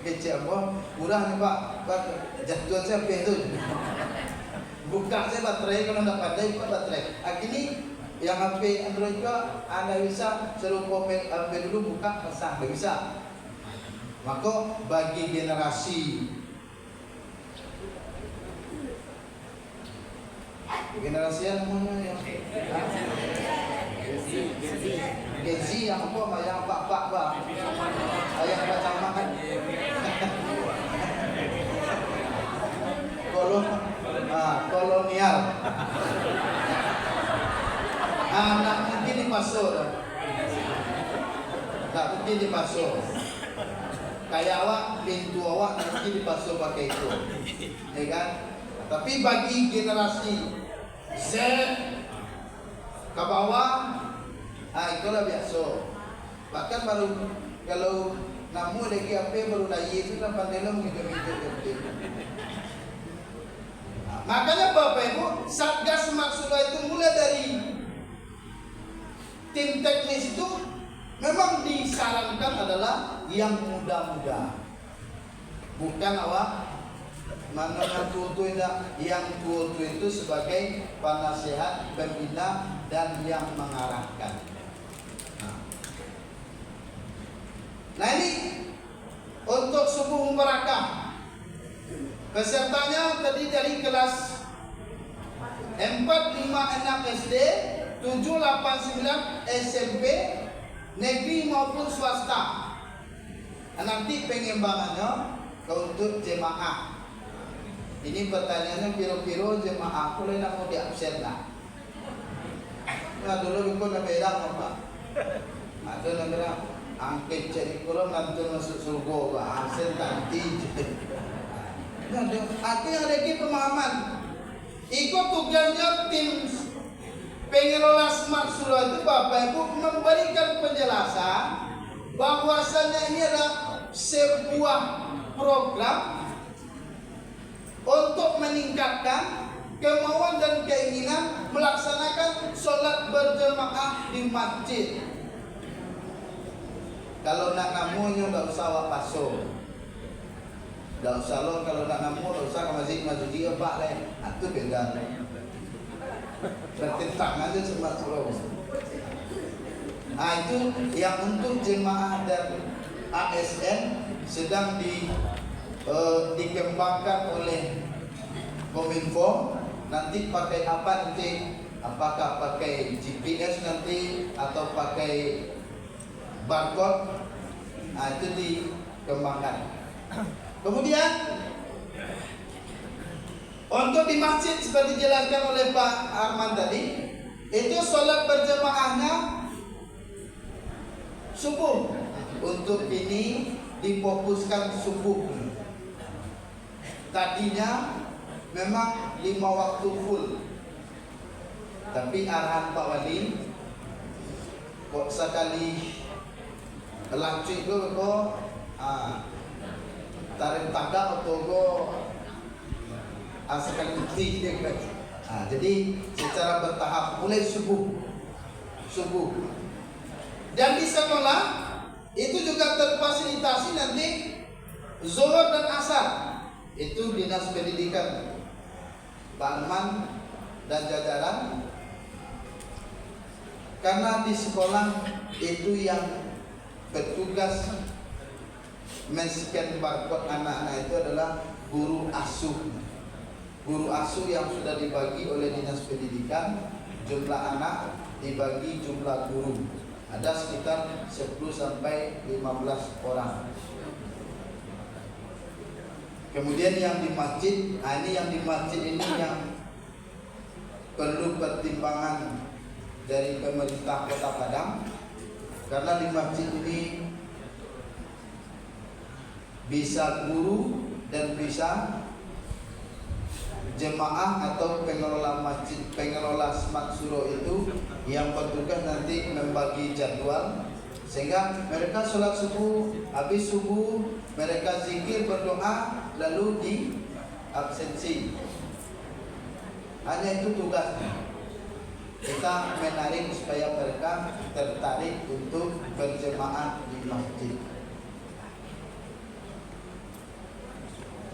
Kecil apa? Murah nih Pak, jatuh saya HP itu. Buka saya baterai kalau tak pandai buka baterai. Akhirnya yang HP Android juga anda bisa serupa HP dulu buka pasang, tak bisa. Maka bagi generasi yang namanya yang Gen Z yang apa yang pak ayah baca makan kolonial anak mungkin dipasok tak mungkin dipasok kayak awak pintu awak nanti dipasok pakai itu ya kan. Tapi bagi generasi Z ke bawah itulah biasa. Bahkan baru kalau namu lagi apa baru lagi itu kan pandai lah gitu. Makanya Bapak Ibu, Satgas Maksudnya itu mulai dari tim teknis itu memang disarankan adalah yang muda-muda. Bukan awak mana yang tua itu sebagai penasehat, pembina dan yang mengarahkan. Nah ini untuk subuh mubarakah. Pesertanya tadi dari kelas 4, 5, 6 SD, 7, 8, 9 SMP, negeri maupun swasta. Nanti pengembangannya untuk jemaah. Ini pertanyaannya piro-piro jemaah aku nak mau diabsen lah. Nah dulu aku nak bedang apa? Ada negara angket jadi kalau nanti masuk surga apa? Absen nanti. Nah, aku yang lagi pemahaman. Ikut tugasnya tim pengelola Smart Surau itu Bapak Ibu memberikan penjelasan bahwasanya ini adalah sebuah program untuk meningkatkan kemauan dan keinginan melaksanakan sholat berjamaah di masjid. Kalau nak ngamunya tak usah awak pasung. Tak usah lo kalau nak ngamu tak usah ke masjid masjid apa leh. Itu beda. Bertentang aja Smart Surau. Itu yang untuk jemaah dan ASN sedang dikembangkan oleh Kominfo. Nanti pakai apa nanti? Apakah pakai GPS nanti atau pakai barcode? Itu dikembangkan. Kemudian untuk di masjid seperti dijelaskan oleh Pak Arman tadi, itu sholat berjamaahnya subuh untuk ini difokuskan subuh. Tadinya memang 5 waktu full, tapi arahan Pak Wali kok sekali lanjut kok tarik taga atau sekali tidak. Jadi secara bertahap mulai subuh. Dan di sekolah itu juga terfasilitasi nanti zuhur dan asar. Itu dinas pendidikan Pak Arman dan jajaran, karena di sekolah itu yang petugas men-scan barcode anak-anak itu adalah guru asuh. Guru asuh yang sudah dibagi oleh dinas pendidikan, jumlah anak dibagi jumlah guru. Ada sekitar 10 sampai 15 orang. Kemudian yang di masjid, ini yang di masjid ini yang perlu pertimbangan dari pemerintah Kota Padang, karena di masjid ini bisa guru dan bisa jemaah atau pengelola masjid, pengelola Smart Suro itu yang bertugas nanti membagi jadwal, sehingga mereka sholat subuh, habis subuh mereka zikir berdoa lalu di absensi. Hanya itu tugasnya. Kita menarik supaya mereka tertarik untuk berjemaah di masjid.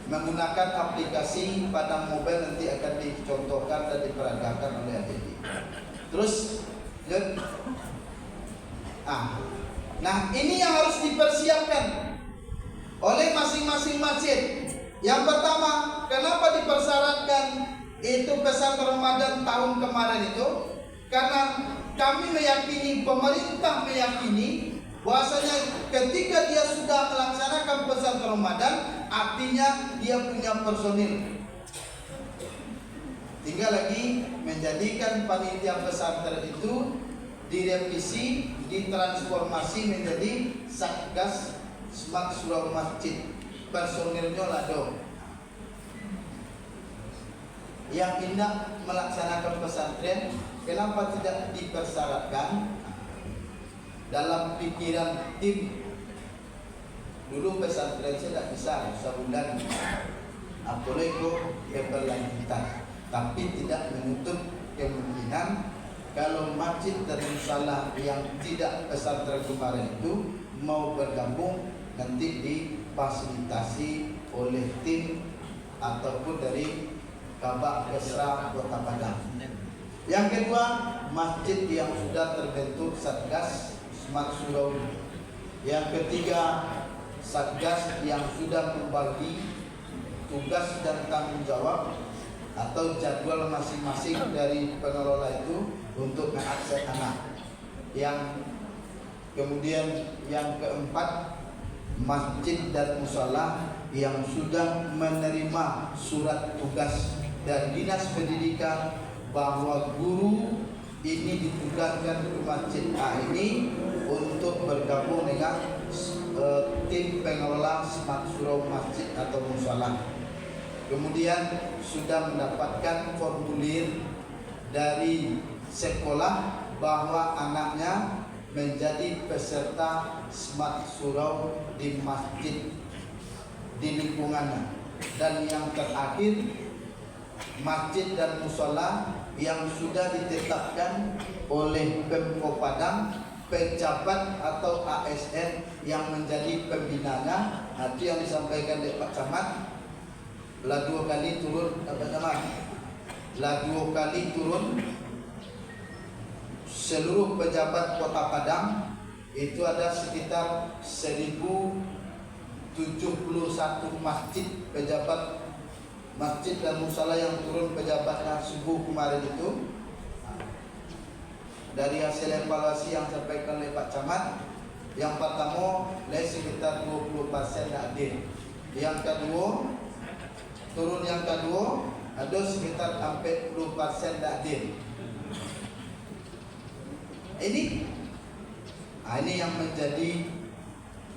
Menggunakan aplikasi pada mobile nanti akan dicontohkan dan diperagakan oleh adik. Terus, nah ini yang harus dipersiapkan oleh masing-masing masjid. Yang pertama, kenapa dipersyaratkan itu pesan Ramadan tahun kemarin itu? Karena kami meyakini, pemerintah meyakini bahwasanya ketika dia sudah melaksanakan pesan Ramadan, artinya dia punya personil. Tinggal lagi menjadikan panitia pesantren itu direvisi, ditransformasi menjadi Satgas Smart Surau Masjid. Personilnya lado yang hendak melaksanakan pesantren, kenapa tidak dipersyaratkan dalam pikiran tim? Dulu pesantren saya tidak bisa sebulan, apalagi keberlanjutan, tapi tidak menutup kemungkinan kalau masjid dan musalah yang tidak pesantren kemarin itu mau bergabung, nanti difasilitasi oleh tim ataupun dari Kabak Kesra Kota Padang. Yang kedua, masjid yang sudah terbentuk Satgas Smart Surau. Yang ketiga, Satgas yang sudah membagi tugas dan tanggung jawab atau jadwal masing-masing dari pengelola itu untuk mengakses anak. Yang kemudian yang keempat, masjid dan musala yang sudah menerima surat tugas dari dinas pendidikan bahwa guru ini ditugaskan ke masjid A ini untuk bergabung dengan tim pengelola Smart Surau Masjid atau musala. Kemudian sudah mendapatkan formulir dari sekolah bahwa anaknya menjadi peserta Smart Surau di masjid di lingkungannya. Dan yang terakhir, masjid dan musala yang sudah ditetapkan oleh Pemko Padang, pejabat atau ASN yang menjadi pembinanya. Itu yang disampaikan oleh Pak Camat. Lah 2 kali turun, lah 2 kali turun seluruh pejabat Kota Padang, itu ada sekitar 1071 masjid, pejabat masjid dan musala yang turun pejabatnya subuh kemarin itu. Dari hasil evaluasi yang disampaikan oleh Pak Camat, yang pertama sekitar 20% hadir. Yang kedua, turun yang kedua ada sekitar sampai 10% hadir. Ini yang menjadi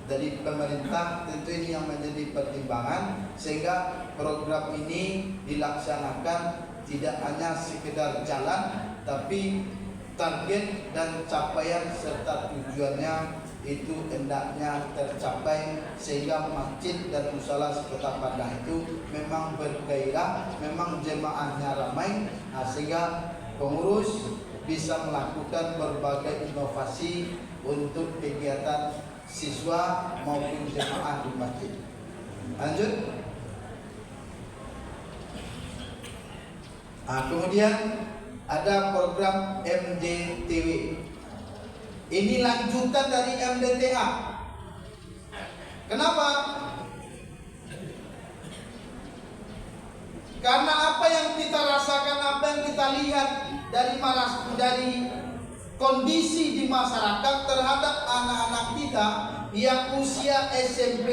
dari pemerintah, tentu ini yang menjadi pertimbangan sehingga program ini dilaksanakan tidak hanya sekedar jalan, tapi target dan capaian serta tujuannya itu hendaknya tercapai sehingga masjid dan musala Kota Padang itu memang bergairah, memang jemaahnya ramai, sehingga pengurus bisa melakukan berbagai inovasi untuk kegiatan siswa maupun jemaah di masjid. Lanjut. Kemudian ada program MDTW. Ini lanjutan dari MDTA. Kenapa? Karena apa yang kita rasakan, apa yang kita lihat dari kondisi di masyarakat terhadap anak-anak kita yang usia SMP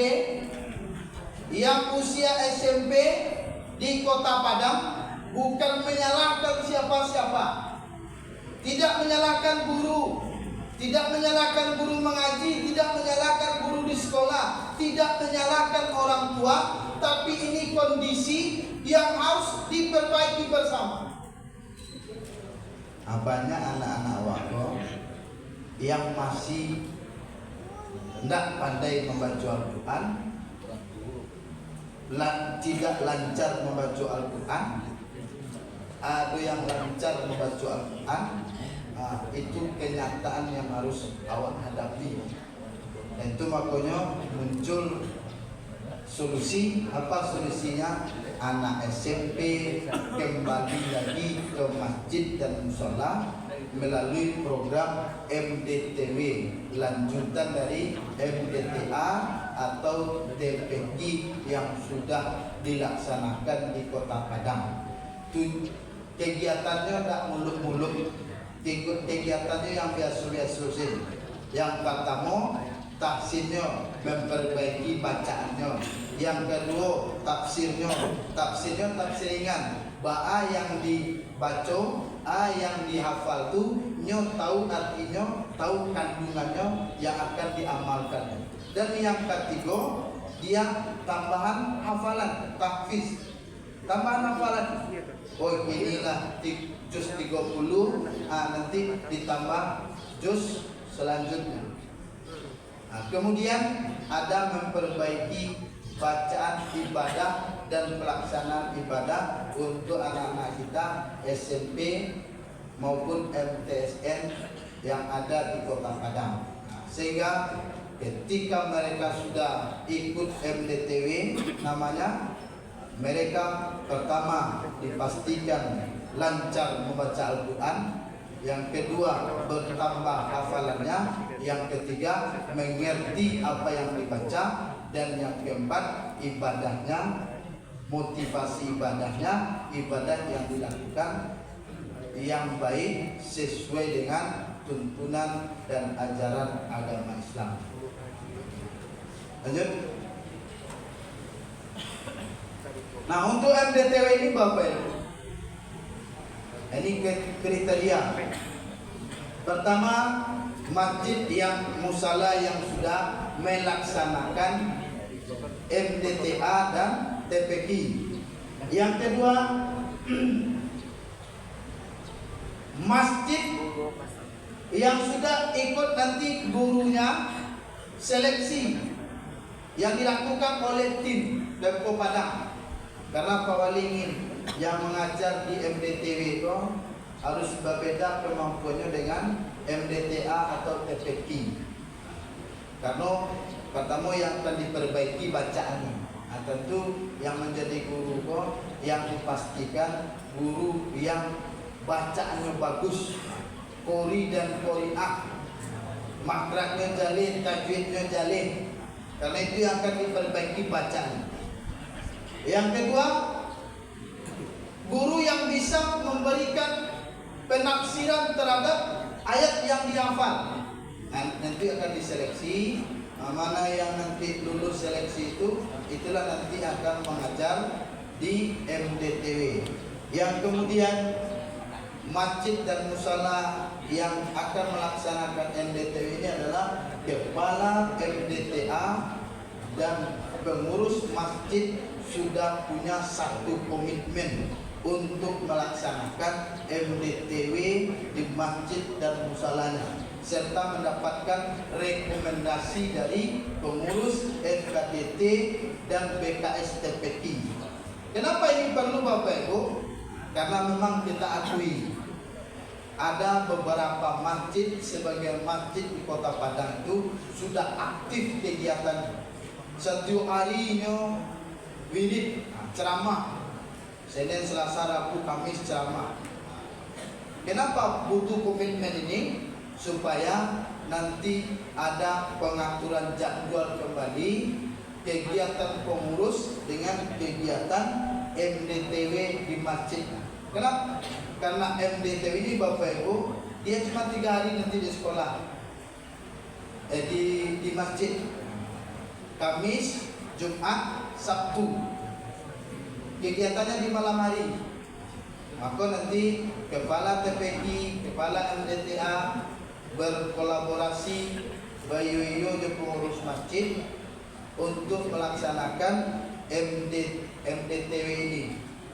di Kota Padang, bukan menyalahkan siapa-siapa, tidak menyalahkan guru, tidak menyalahkan guru mengaji, tidak menyalahkan guru di sekolah, tidak menyalahkan orang tua, tapi ini kondisi yang harus diperbaiki bersama. Banyak anak-anak wakil yang masih tidak pandai membaca Al-Quran, tidak lancar membaca Al-Quran, ada yang lancar membaca Al-Quran. Itu kenyataan yang harus awak hadapi. Itu makanya muncul solusi. Apa solusinya? Anak SMP kembali lagi ke masjid dan musala melalui program MDTW, lanjutan dari MDTA atau TPQ yang sudah dilaksanakan di Kota Padang. Kegiatannya tidak muluk-muluk, kegiatannya yang biasa-biasa saja. Yang pertama, tafsirnya, memperbaiki bacaannya. Yang kedua, tafsir ringan. Ba'a yang dibaca, A yang dihafal tu, tahu artinya, tahu kandungannya yang akan diamalkan. Dan yang ketiga, dia tambahan hafalan, tahfiz. Tambahan hafalan. Oh, inilah juz 30, nanti ditambah juz selanjutnya. Kemudian ada memperbaiki bacaan ibadah dan pelaksanaan ibadah untuk anak-anak kita SMP maupun MTSN yang ada di Kota Padang. Sehingga ketika mereka sudah ikut MDTW namanya, mereka pertama dipastikan lancar membaca Al-Quran, yang kedua bertambah hafalannya, yang ketiga mengerti apa yang dibaca, dan yang keempat ibadahnya, motivasi ibadahnya, ibadah yang dilakukan yang baik sesuai dengan tuntunan dan ajaran agama Islam. Lanjut. Nah, untuk MDTW ini Bapak Ibu, ini kriteria. Pertama, masjid yang musala yang sudah melaksanakan MDTA dan TPQ. Yang kedua, masjid yang sudah ikut nanti gurunya seleksi yang dilakukan oleh tim Pemkot Padang. Karena Pak Wali ingin yang mengajar di MDTW itu harus berbeda kemampuannya dengan MDTA atau TPQ. Karena pertama yang akan diperbaiki bacaannya. Tentu yang menjadi guru kok yang dipastikan guru yang bacaannya bagus, qori dan qori'ah, makhrajnya jalin, tajwidnya jalin. Karena itu yang akan diperbaiki bacaan. Yang kedua, guru yang bisa memberikan penafsiran terhadap ayat yang dihafal. Nanti akan diseleksi. Mana yang nanti lulus seleksi itu, itulah nanti akan mengajar di MDTW. Yang kemudian masjid dan musala yang akan melaksanakan MDTW ini adalah kepala MDTA dan pengurus masjid sudah punya satu komitmen untuk melaksanakan MDTW di masjid dan musalanya, serta mendapatkan rekomendasi dari pengurus FKDT dan BKS TPI. Kenapa ini perlu Bapak Ibu? Karena memang kita akui ada beberapa masjid sebagai masjid di Kota Padang itu sudah aktif kegiatan. Setiap harinya wirid ceramah, Senin, Selasa, Rabu, Kamis ceramah. Kenapa butuh komitmen ini? Supaya nanti ada pengaturan jadwal kembali kegiatan pengurus dengan kegiatan MDTW di masjid. Kenapa? Karena MDTW ini Bapak Ibu, dia cuma 3 hari nanti di sekolah, di masjid. Kamis, Jumat, Sabtu. Kegiatannya di malam hari. Maka nanti kepala TPI, kepala MDTA berkolaborasi bayu-bayu dengan pengurus masjid untuk melaksanakan MDTW ini.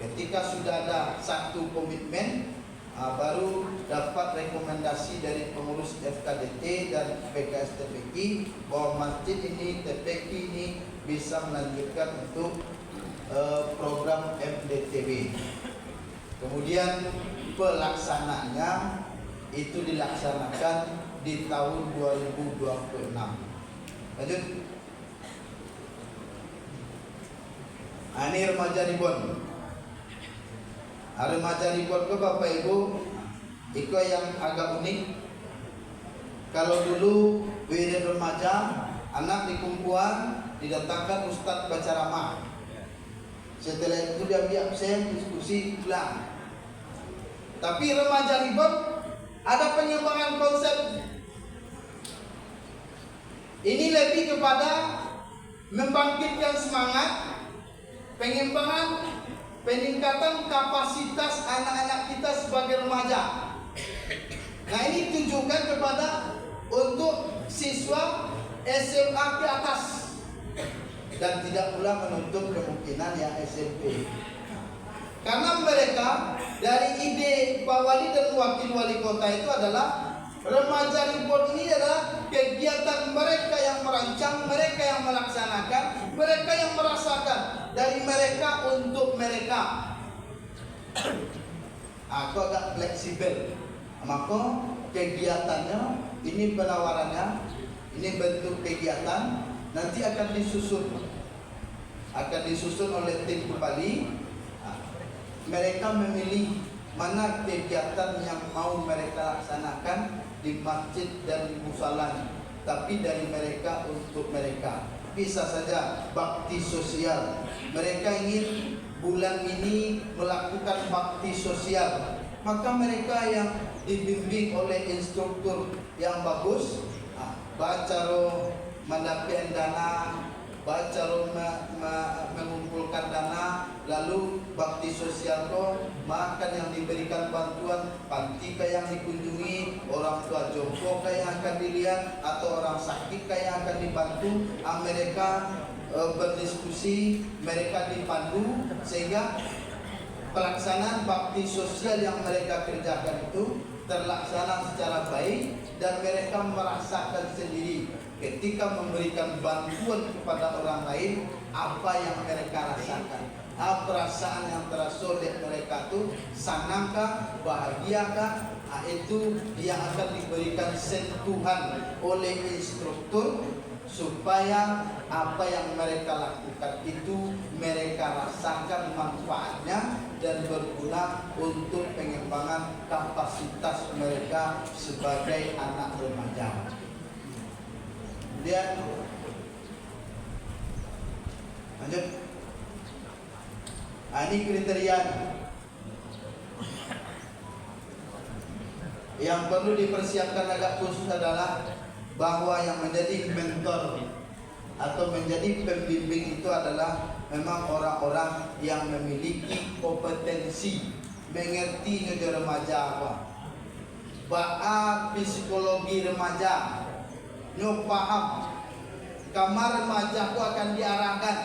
Ketika sudah ada satu komitmen, baru dapat rekomendasi dari pengurus FKDT dan BKS TPI bahwa masjid ini, TPI ini bisa melanjutkan untuk program MDTW. Kemudian pelaksanaannya itu dilaksanakan di tahun 2026. Lanjut. Ini remaja ribon. Remaja ribon ke Bapak Ibu, itu yang agak unik. Kalau dulu wirid remaja, anak di kumpulan didatangkan Ustadz baca ceramah. Setelah itu dia absen, diskusi, pulang. Tapi remaja ribon ada pengembangan konsep. Ini lebih kepada membangkitkan semangat, peningkatan kapasitas anak-anak kita sebagai remaja. Nah, ini tunjukkan kepada untuk siswa SMA ke atas dan tidak pula menutup kemungkinan yang SMP. Karena mereka dari ide Pak Wali dan Wakil Wali Kota itu adalah remaja ribon ini adalah kegiatan mereka yang merancang, mereka yang melaksanakan, mereka yang merasakan, dari mereka untuk mereka. Aku agak fleksibel, maka kegiatannya ini, penawarannya ini bentuk kegiatan nanti akan disusun oleh tim kembali. Mereka memilih mana kegiatan yang mau mereka laksanakan di masjid dan di musala, tapi dari mereka untuk mereka. Bisa saja bakti sosial, mereka ingin bulan ini melakukan bakti sosial, maka mereka yang dibimbing oleh instruktur yang bagus, baca roh, mendapatkan dana, baca roh, mengumpulkan dana, lalu bakti sosial roh, makan yang diberikan bantuan, panti yang dikunjungi, orang tua jompo yang akan dilihat, atau orang sakit yang akan dibantu. Mereka berdiskusi, mereka dipandu, sehingga pelaksanaan bakti sosial yang mereka kerjakan itu terlaksana secara baik, dan mereka merasakan sendiri ketika memberikan bantuan kepada orang lain apa yang mereka rasakan. Perasaan yang terasa oleh mereka itu senangkah, bahagiakah, itu yang akan diberikan sentuhan oleh instruktur supaya apa yang mereka lakukan itu mereka rasakan manfaatnya dan berguna untuk pengembangan kapasitas mereka sebagai anak remaja. Kemudian lanjut. Ini kriteria yang perlu dipersiapkan agak khusus adalah bahwa yang menjadi mentor atau menjadi pembimbing itu adalah memang orang-orang yang memiliki kompetensi mengerti nyojo remaja apa. Ba'a psikologi remaja, nyo paham kamar remaja ku akan diarahkan.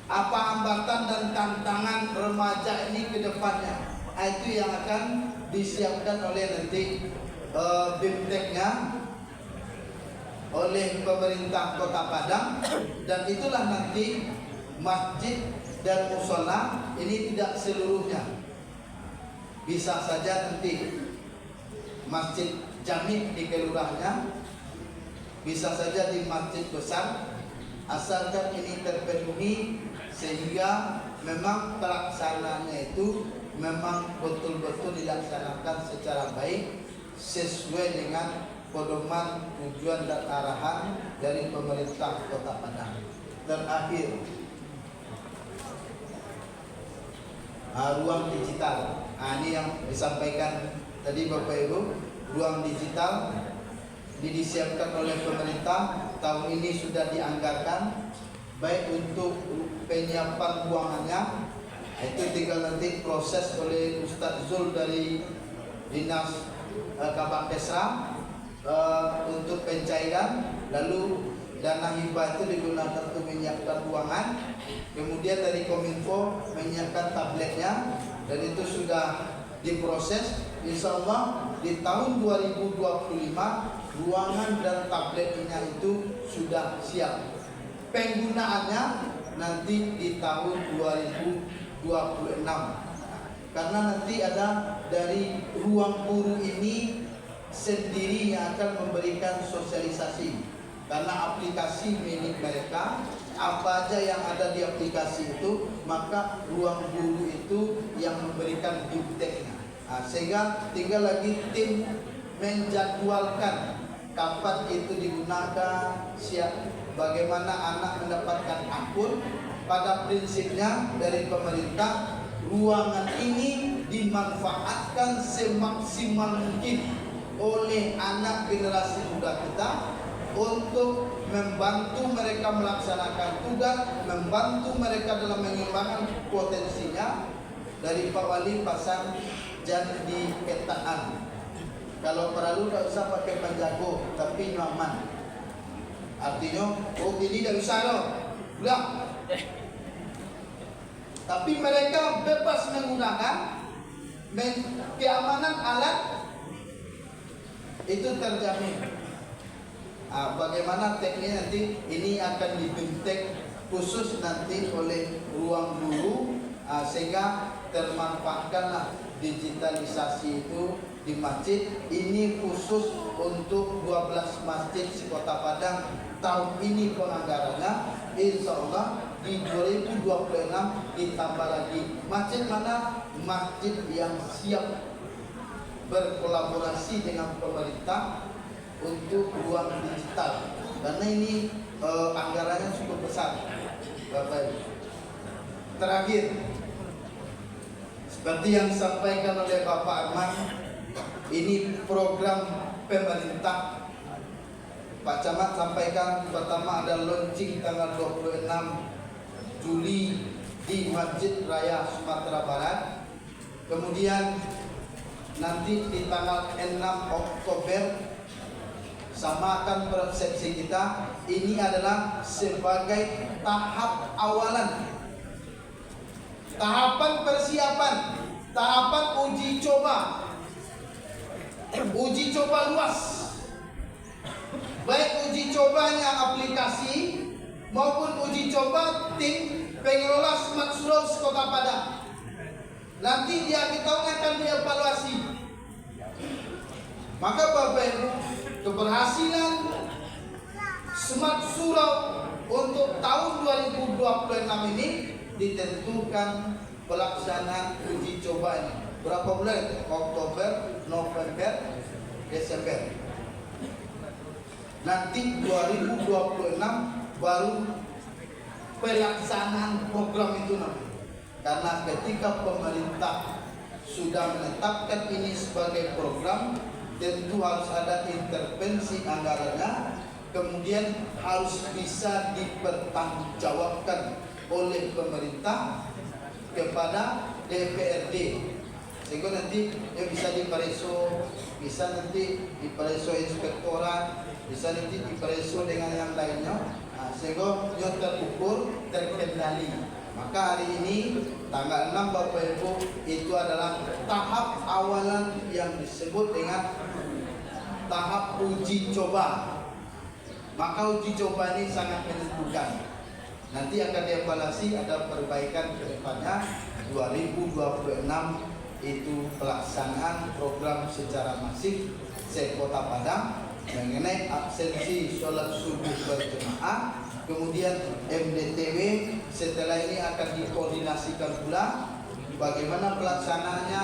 Apa hambatan dan tantangan remaja ini ke depannya? Itu yang akan disiapkan oleh nanti BIMTEK-nya oleh pemerintah Kota Padang, dan itulah nanti masjid dan musola ini tidak seluruhnya. Bisa saja nanti masjid jami di kelurahannya, bisa saja di masjid besar, asalkan ini terpenuhi sehingga memang pelaksanaannya itu memang betul-betul dilaksanakan secara baik sesuai dengan pedoman, tujuan dan arahan dari pemerintah Kota Padang. Terakhir, ruang digital. Ini yang disampaikan tadi Bapak Ibu. Ruang digital ini disiapkan oleh pemerintah. Tahun ini sudah dianggarkan, baik untuk penyiapan ruangannya, itu tinggal nanti proses oleh Ustadz Zul dari Dinas Kabak Desra untuk pencairan, lalu dana hibah itu digunakan untuk menyiapkan ruangan. Kemudian dari Kominfo menyiapkan tabletnya, dan itu sudah diproses. Insya Allah di tahun 2025 ruangan dan tabletnya itu sudah siap. Penggunaannya nanti di tahun 2026, karena nanti ada dari ruang guru ini sendiri yang akan memberikan sosialisasi. Karena aplikasi milik mereka, apa aja yang ada di aplikasi itu, maka ruang guru itu yang memberikan BIMTEK-nya. Sehingga tinggal lagi tim menjadwalkan kapan itu digunakan, bagaimana anak mendapatkan akun. Pada prinsipnya dari pemerintah, ruangan ini dimanfaatkan semaksimal mungkin oleh anak generasi muda kita untuk membantu mereka melaksanakan tugas, membantu mereka dalam mengembangkan potensinya. Dari Pak Wali pasang janji petaan. Kalau perlu tak usah pakai penjago, tapi nyaman. Artinya, ini tak usah loh, udah. Tapi mereka bebas menggunakan, keamanan alat itu terjamin. Bagaimana tekniknya nanti ini akan dibentuk khusus nanti oleh ruang guru, sehingga termanfaatkanlah digitalisasi itu di masjid. Ini khusus untuk 12 masjid di Kota Padang. Tahun ini penganggarannya, insya Allah di 2026 ditambah lagi. Masjid mana? Masjid yang siap berkolaborasi dengan pemerintah untuk ruang digital, karena ini anggarannya cukup besar, Bapak Ibu. Terakhir, seperti yang disampaikan oleh Bapak Arman, ini program pemerintah. Pak Camat sampaikan pertama ada launching tanggal 26 Juli di Masjid Raya Sumatera Barat. Kemudian nanti di tanggal 6 Oktober samakan persepsi kita. Ini adalah sebagai tahap awalan, tahapan persiapan, tahapan uji coba luas, baik uji cobanya aplikasi maupun uji coba tim pengelola Smart Surau Kota Padang. Nanti kita akan dievaluasi. Maka Bapak Ibu, keberhasilan Smart Surau untuk tahun 2026 ini ditentukan pelaksanaan uji coba ini. Berapa bulan? Oktober, November, Desember. Nanti 2026 baru pelaksanaan program itu nanti. Karena ketika pemerintah sudah menetapkan ini sebagai program, tentu harus ada intervensi anggarannya, kemudian harus bisa dipertanggungjawabkan oleh pemerintah kepada DPRD, sehingga nanti bisa dipreso, bisa nanti dipreso inspektorat, bisa nanti dipreso dengan yang lainnya, sehingga terukur, terkendali. Maka hari ini tanggal 6 Bapak Ibu itu adalah tahap awalan yang disebut dengan tahap uji coba. Maka uji coba ini sangat menentukan. Nanti akan dievaluasi, ada perbaikan ke depannya. 2026 itu pelaksanaan program secara masif se-Kota Padang mengenai absensi sholat subuh berjemaah. Kemudian MDTW setelah ini akan dikoordinasikan pula bagaimana pelaksanaannya,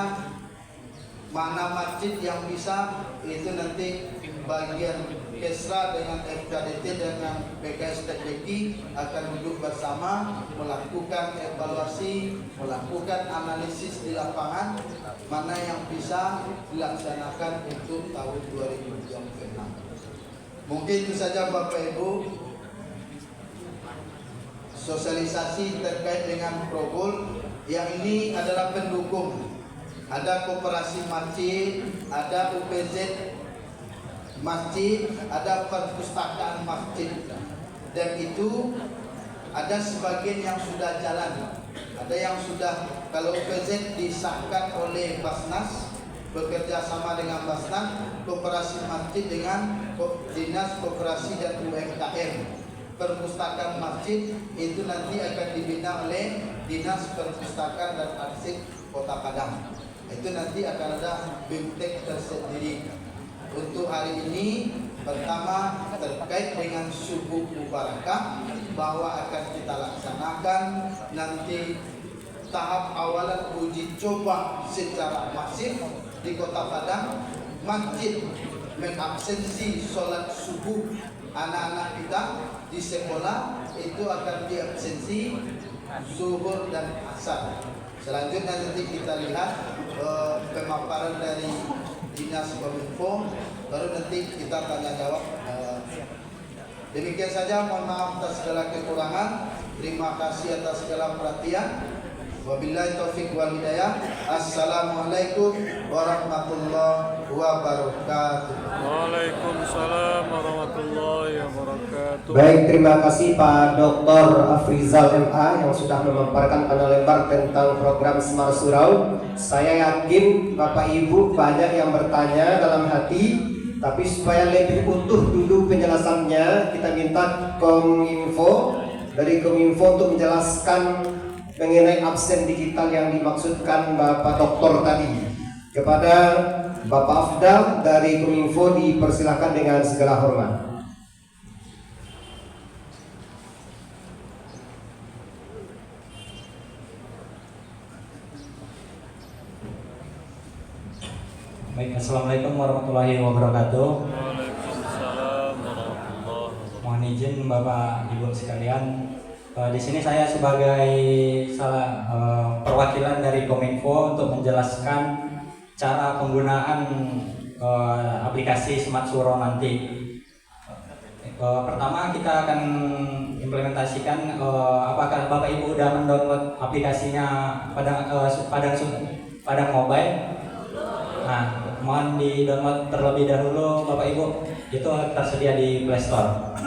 mana masjid yang bisa, itu nanti bagian Kesra dengan FKDT dengan PKS Tekniki akan duduk bersama melakukan evaluasi, melakukan analisis di lapangan mana yang bisa dilaksanakan untuk tahun 2026. Mungkin itu saja Bapak Ibu. Sosialisasi terkait dengan Progol yang ini adalah pendukung. Ada koperasi masjid, ada UPZ masjid, ada perpustakaan masjid, dan itu ada sebagian yang sudah jalan, ada yang sudah, kalau UPZ disahkan oleh Basnas bekerja sama dengan Basnas, koperasi masjid dengan Dinas Koperasi dan UMKM. Perpustakaan masjid itu nanti akan dibina oleh Dinas Perpustakaan dan Arsip Kota Padang. Itu nanti akan ada BIMTEK tersendiri. Untuk hari ini pertama terkait dengan subuh mubarakah bahwa akan kita laksanakan nanti tahap awalan uji coba secara masif di Kota Padang. Masjid mengabsensi sholat subuh anak-anak kita di sekolah itu akan diabsensi zuhur dan asar. Selanjutnya nanti kita lihat pemaparan dari Dinas Kominfo, baru nanti kita tanya jawab. Demikian saja, mohon maaf atas segala kekurangan. Terima kasih atas segala perhatian. Wabillahi taufiq wal hidayah. Assalamualaikum warahmatullahi wabarakatuh.
Waalaikumsalam warahmatullahi wabarakatuh.
Baik, terima kasih Pak Dr. Afrizal MA yang sudah memaparkan panel lebar tentang program Smart Surau. Saya yakin Bapak Ibu banyak yang bertanya dalam hati, tapi supaya lebih utuh dulu penjelasannya, kita minta Kominfo untuk menjelaskan mengenai absen digital yang dimaksudkan Bapak Doktor tadi. Kepada Bapak Afdal dari Kominfo dipersilakan dengan segala hormat.
Baik, assalamualaikum warahmatullahi wabarakatuh.
Waalaikumsalam warahmatullahi wabarakatuh.
Mohon izin Bapak Ibu sekalian. Di sini saya sebagai perwakilan dari Kominfo untuk menjelaskan cara penggunaan aplikasi Smart Surau nanti. Pertama kita akan implementasikan apakah Bapak Ibu sudah mendownload aplikasinya Padang Mobile. Nah, mohon di-download terlebih dahulu Bapak Ibu. Itu tersedia di Play Store.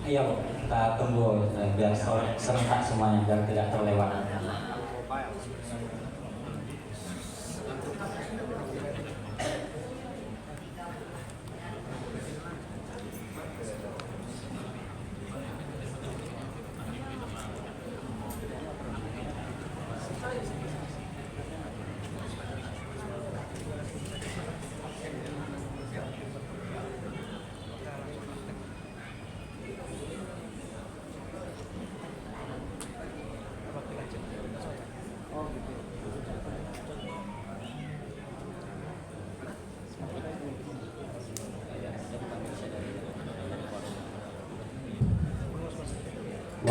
Iya Bu, kita tunggu biar serentak semuanya, biar tidak terlewat.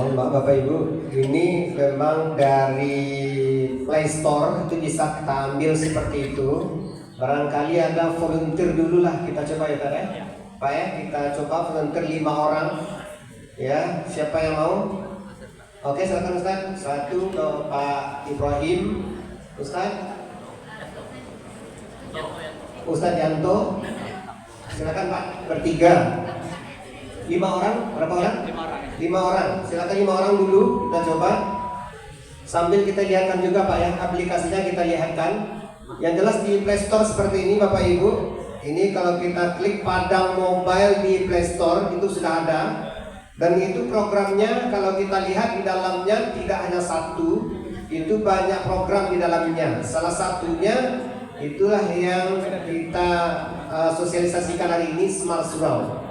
Mohon maaf Bapak Ibu, ini memang dari Play Store itu bisa kita ambil seperti itu. Barangkali ada volunteer dulu lah, kita coba ya Pak ya. Pak ya, kita coba volunteer 5 orang. Ya, siapa yang mau? Oke, silakan Ustaz. 1 ke Pak Ibrahim. Ustaz Yanto. Silakan Pak, bertiga. 5 orang, berapa orang? 5 orang. Silakan 5 orang dulu, kita coba. Sambil kita lihatkan juga Pak ya, aplikasinya kita lihatkan. Yang jelas di Play Store seperti ini Bapak Ibu. Ini kalau kita klik Padang Mobile di Play Store itu sudah ada. Dan itu programnya kalau kita lihat di dalamnya tidak hanya satu, itu banyak program di dalamnya. Salah satunya itulah yang kita sosialisasikan hari ini, Smart Surau.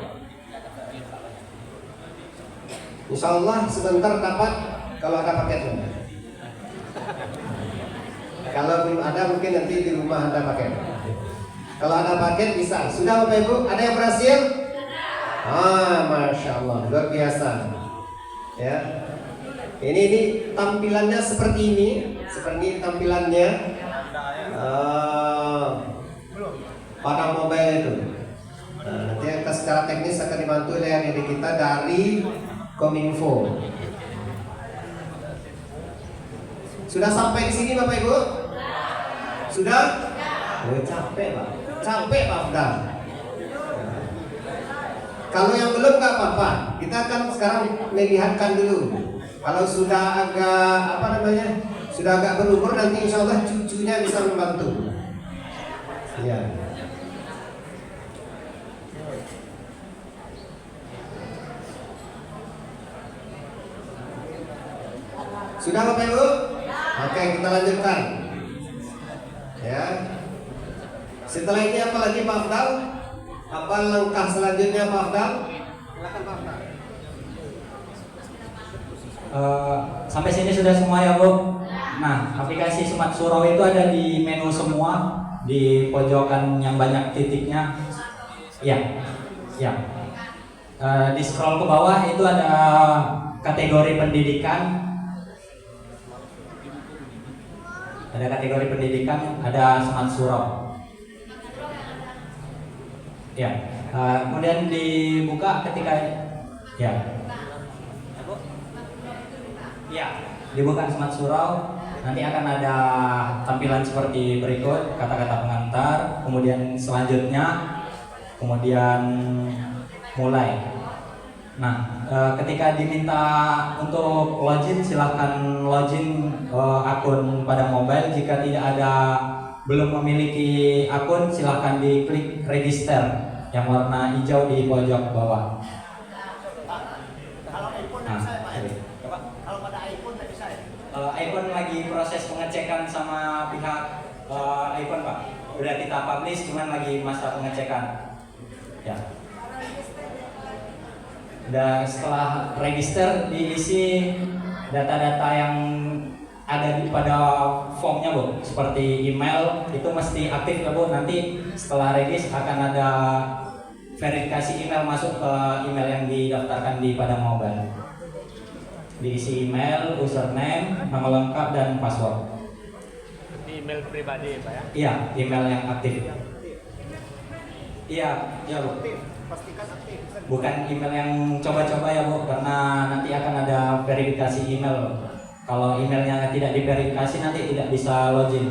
Insya Allah sebentar dapat kalau ada paketnya. Kalau belum ada mungkin nanti di rumah ada paket. Kalau ada paket bisa. Sudah Bapak Ibu? Ada yang berhasil? Masya Allah, luar biasa. Ya. Ini tampilannya seperti ini. Seperti tampilannya. Padang Mobile itu. Nanti secara teknis akan dibantu oleh adik kita dari Kominfo. Sudah sampai di sini Bapak Ibu? Sudah? Capek Pak. Capek Pak Afdal. Kalau yang belum nggak apa-apa. Kita akan sekarang melihatkan dulu. Kalau sudah agak sudah agak berumur, nanti insya Allah cucunya bisa membantu. Ya. Sudah Bapak Ibu? Oke, kita lanjutkan. Ya. Setelah ini apa lagi Pak Afdal? Apa langkah selanjutnya Pak Afdal? Silakan Pak Afdal.
Sampai sini sudah semua ya Bu. Nah, aplikasi Smart Surau itu ada di menu semua, di pojokan yang banyak titiknya. Ya. Di scroll ke bawah itu ada kategori pendidikan. Ada kategori pendidikan, ada Smart Surau. Ya, kemudian dibuka ketika dibuka Smart Surau, nanti akan ada tampilan seperti berikut, kata-kata pengantar, kemudian selanjutnya, kemudian mulai. Nah, ketika diminta untuk login, silahkan login akun pada mobile. Jika belum memiliki akun, silahkan diklik register yang warna hijau di pojok bawah. Kalau pada iPhone tadi iPhone lagi proses pengecekan sama pihak iPhone Pak. Udah kita publish, cuman lagi masa pengecekan. Ya. Dan setelah register diisi data-data yang ada pada formnya Bu, seperti email itu mesti aktif ya Bu. Nanti setelah register akan ada verifikasi email masuk ke email yang didaftarkan di Padang Mobile. Diisi email, username, nama lengkap dan password.
Email pribadi Pak ya?
Iya, email yang aktif. Iya Bu.
Pastikan aktif.
Bukan email yang coba-coba ya Bu, karena nanti akan ada verifikasi email. Kalau emailnya tidak diverifikasi nanti tidak bisa login.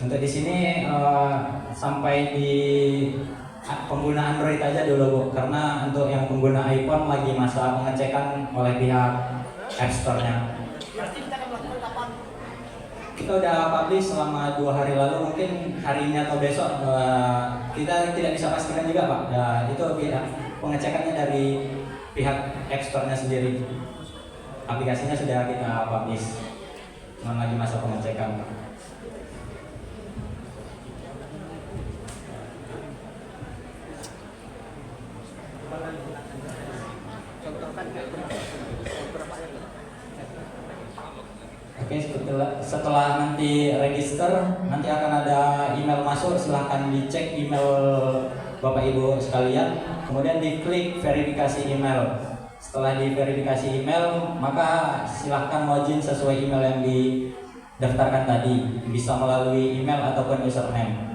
Untuk di sini sampai di pengguna Android aja dulu Bu, karena untuk yang pengguna iPhone lagi masa pengecekan oleh pihak App Store-nya. Kita udah publish selama 2 hari lalu, mungkin hari ini atau besok. Kita tidak bisa pastikan juga Pak. Itu pengecekannya dari pihak App Store-nya sendiri. Aplikasinya sudah kita publish, cuma lagi masa pengecekan. Oke, setelah nanti register, nanti akan ada email masuk. Silahkan dicek email Bapak Ibu sekalian, kemudian diklik verifikasi email. Setelah diverifikasi email, maka silahkan login sesuai email yang didaftarkan tadi, bisa melalui email ataupun username.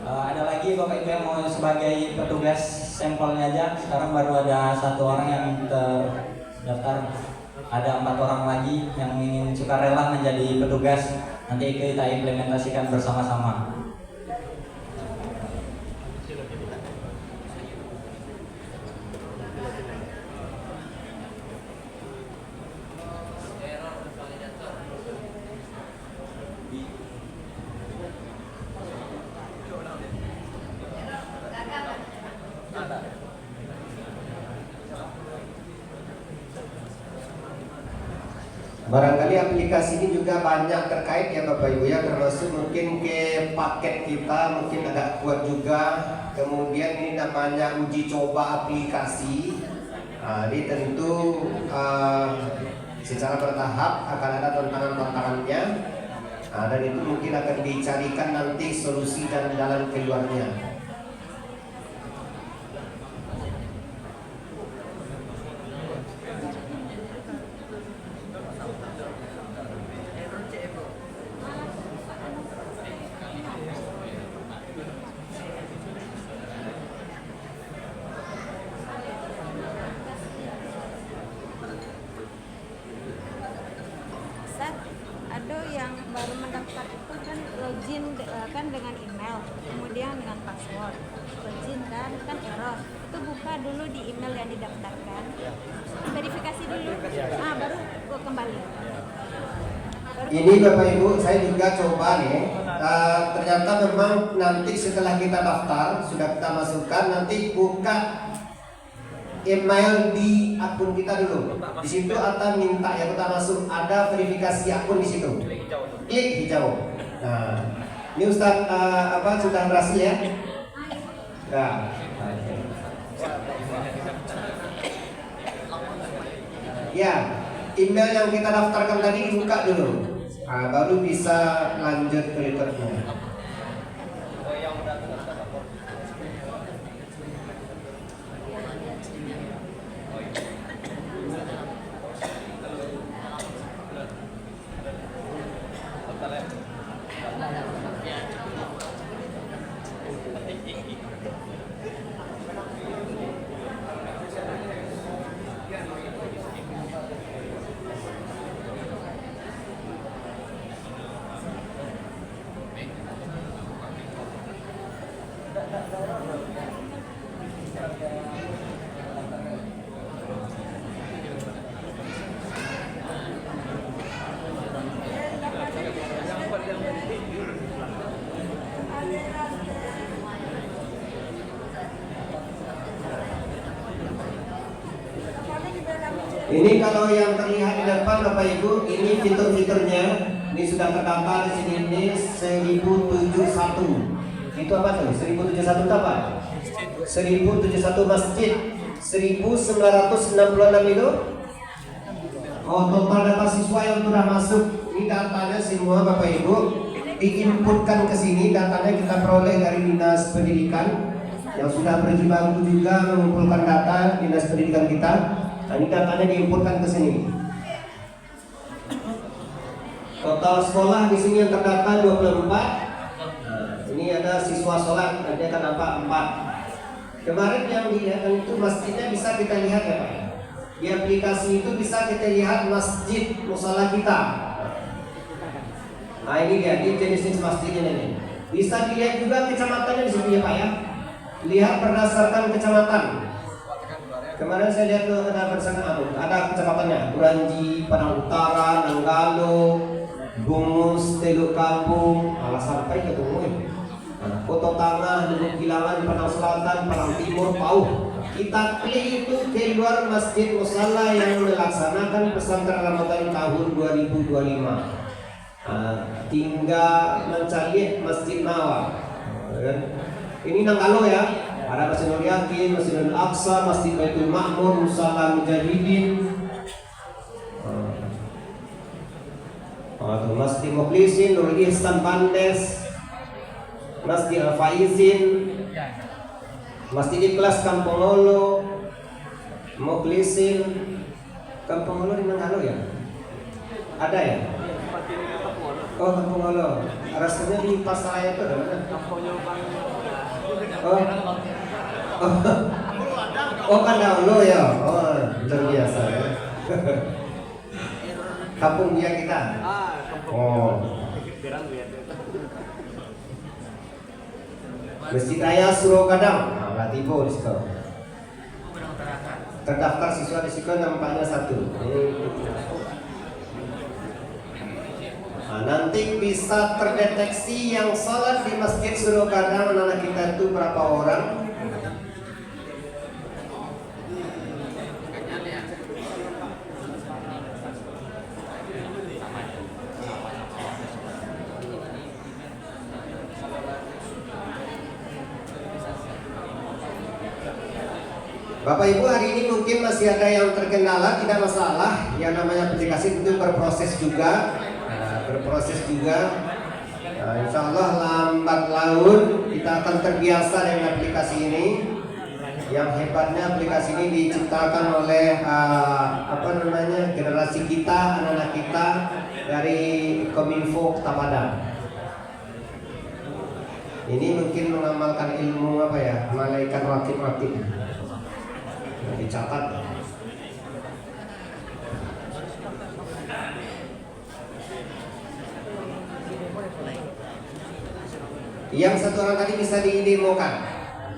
Ada lagi Bapak Ibu yang mau sebagai petugas sampelnya aja. Sekarang baru ada 1 orang yang terdaftar. Ada 4 orang lagi yang ingin sukarela menjadi petugas. Nanti kita implementasikan bersama-sama.
Barangkali aplikasi ini juga banyak terkait ya Bapak Ibu ya, termasuk mungkin ke paket kita mungkin agak kuat juga. Kemudian ini namanya uji coba aplikasi. Ini tentu secara bertahap akan ada tantangan-tantangannya. Dan itu mungkin akan dicarikan nanti solusi dan jalan keluarnya.
Ada yang baru mendaftar itu kan login kan dengan email, kemudian dengan password, login kan error. Itu buka dulu di email yang didaftarkan, verifikasi dulu, baru kembali.
Ini Bapak Ibu, saya juga coba nih. Ternyata memang nanti setelah kita daftar, sudah kita masukkan, nanti buka email di akun kita dulu. Di situ akan minta yang kita masuk, ada verifikasi akun di situ. Klik hijau. Nah, ini Ustaz sudah berhasil ya? Nah. Ya, email yang kita daftarkan tadi dibuka dulu. Baru bisa lanjut ke berikutnya. Ini kalau yang terlihat di depan Bapak Ibu, ini fitur-fiturnya. Ini sudah terdaftar di sini, ini 1071. Itu apa tuh? 1071 itu apa? 1071 masjid. 1966 itu. Oh, total data siswa yang sudah masuk. Ini datanya semua Bapak Ibu diinputkan ke sini. Datanya kita peroleh dari Dinas Pendidikan yang sudah berjibaku juga mengumpulkan data Dinas Pendidikan kita. Nah, ini datanya diinputkan ke sini. Total sekolah di sini yang terdata 24. Nah, ini ada siswa sholat, nanti akan nampak 4. Kemarin yang dilihat itu masjidnya bisa kita lihat ya Pak. Di aplikasi itu bisa kita lihat masjid musala kita. Nah, ini dia, ini jenis masjidnya ini. Bisa dilihat juga kecamatannya di sini ya Pak ya. Lihat berdasarkan kecamatan. Kemarin saya lihat tuh ada kecamatannya, Buranji, Padang Utara, Nanggalo, Bungus, Teluk Kampung, sampai ke Bungus. Kota Tangah, Lubuk Gilangan, Padang Selatan, Padang Timur, Pauh. Kita klik itu ke luar masjid musala yang melaksanakan pesantren Ramadan tahun 2025. Tinggal mencari Masjid Nawa. Ini Nanggalo ya. Ada Masjid Nur Yakin, Masjid Al-Aqsa, Masjid Baitul Ma'mur, Musala Mujahidin, Masjid Mukhlisin, Nurul Ihsan Bandes, Masjid Al-Faizin, Masjid Ikhlas Kampung Lolo, Mukhlisin, Kampung Lolo di Nanggalo ya? Ada ya? Oh, Kampung Lolo. Rasanya di Pasaraya itu ada mana? Oh, Kandaulo ya. Oh, luar biasa ya. Kampung dia kita. Oh. Masjid Raya Surogadang. Berarti di situ. Terdaftar siswa di situ nampaknya 1. Nanti bisa terdeteksi yang sholat di Masjid Surogadang anak kita itu berapa orang? Bapak Ibu, hari ini mungkin masih ada yang terkendala, tidak masalah. Yang namanya aplikasi itu berproses juga. Insya Allah lambat laun kita akan terbiasa dengan aplikasi ini. Yang hebatnya aplikasi ini diciptakan oleh generasi kita, anak-anak kita dari Kominfo Kota Padang. Ini mungkin mengamalkan ilmu malaikat rakib. Dicatat. Yang satu orang tadi bisa didemokan.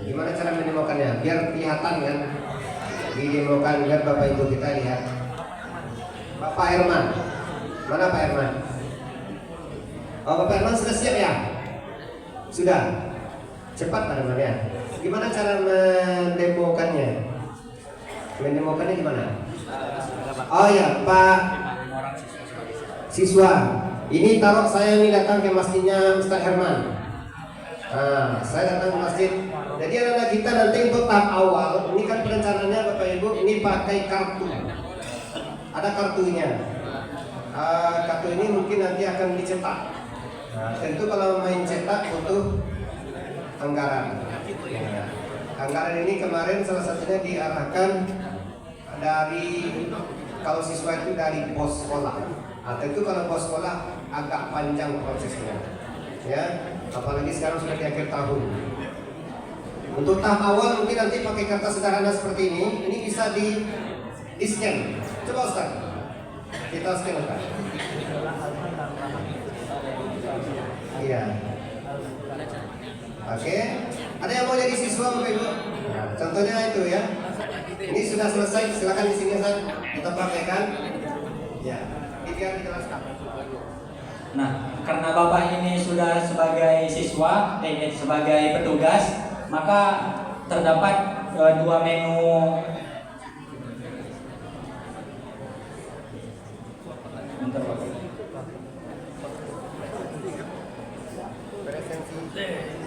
Gimana cara mendemokannya? Biar kelihatan kan. Didemokan biar Bapak Ibu kita lihat. Bapak Herman. Mana Pak Herman? Oh, Bapak Herman sudah siap ya? Sudah. Cepat Pak Herman ya. Gimana cara mendemokannya? Mendemokannya gimana? Oh ya, Pak siswa. Ini taruh saya ini datang ke masjidnya Ustaz Herman. Saya datang ke masjid. Jadi anak-anak kita nanti untuk tahap awal, ini kan perencanaannya Bapak Ibu, ini pakai kartu. Ada kartunya. Kartu ini mungkin nanti akan dicetak. Tentu kalau main cetak butuh anggaran. Anggaran ini kemarin salah satunya diarahkan dari kalau siswa itu dari pos sekolah. Tentu kalau pos sekolah agak panjang prosesnya. Ya, apalagi sekarang sudah di akhir tahun. Untuk tahap awal mungkin nanti pakai kertas sederhana seperti ini bisa di scan. Coba Ustaz, kita scan Ustaz. Iya. Oke. Ada yang mau jadi siswa Bapak Ibu? Contohnya itu ya. Ini sudah selesai, silakan di sini Ustaz. Kita praktekkan. Ya. Biar dijelaskan.
Nah, karena Bapak ini sudah sebagai siswa, sebagai petugas, maka terdapat 2 menu.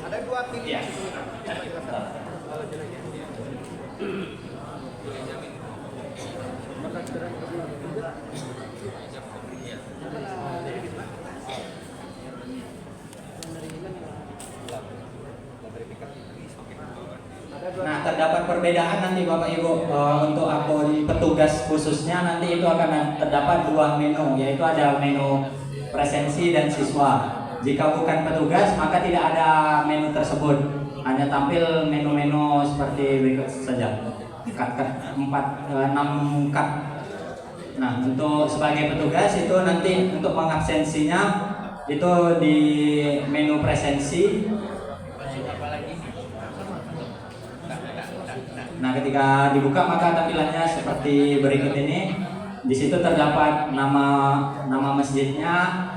Ada 2 pilihan.
Nah, terdapat perbedaan nanti Bapak Ibu untuk aku petugas khususnya nanti itu akan terdapat 2 menu, yaitu ada menu presensi dan siswa. Jika bukan petugas maka tidak ada menu tersebut, hanya tampil menu-menu seperti berikut saja. 6 cut. Nah, untuk sebagai petugas itu nanti untuk mengabsensinya itu di menu presensi. Nah, ketika dibuka maka tampilannya seperti berikut ini. Di situ terdapat nama masjidnya,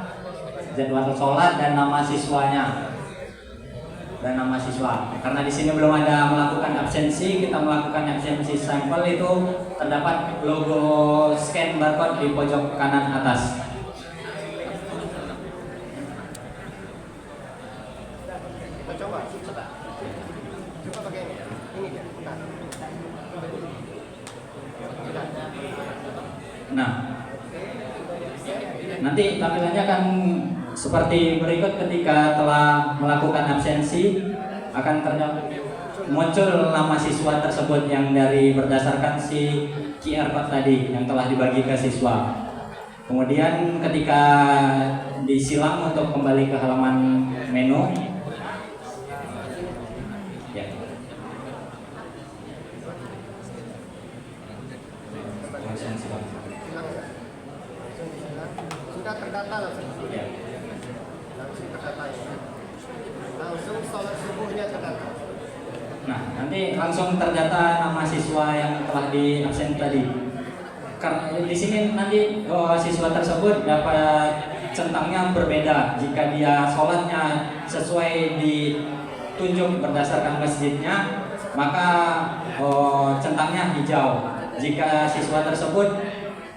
jadwal sholat dan nama siswanya. Karena di sini belum ada melakukan absensi, kita melakukan absensi sampel itu terdapat logo scan barcode di pojok kanan atas.
Coba pakai ini. Ini dia.
Nah, nanti tampilannya akan seperti berikut. Ketika telah melakukan absensi akan muncul nama siswa tersebut yang dari berdasarkan si QR code tadi yang telah dibagi ke siswa. Kemudian ketika disilang untuk kembali ke halaman menu, ya.
Sudah terdata langsung.
Ya.
Langsung terdata ya. Langsung sholat subuhnya terdata.
Nah, nanti langsung terdata nama siswa yang telah di absen tadi. Karena di sini nanti siswa tersebut dapat centangnya berbeda. Jika dia sholatnya sesuai ditunjuk berdasarkan masjidnya, maka centangnya hijau. Jika siswa tersebut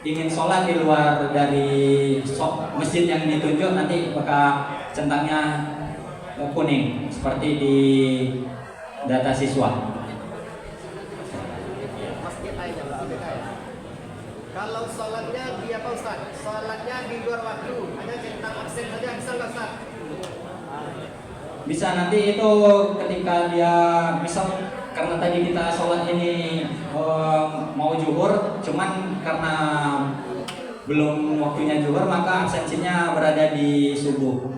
ingin sholat di luar dari masjid yang ditunjuk, nanti maka centangnya kuning seperti di data siswa.
Masjid lainnya beda ya. Kalau sholatnya di apa Ustaz? Sholatnya di luar waktu, hanya centang absen saja, bisa nggak Ustaz?
Bisa, nanti itu ketika dia misal karena tadi kita sholat ini mau zuhur, cuman karena belum waktunya zuhur maka absensinya berada di subuh.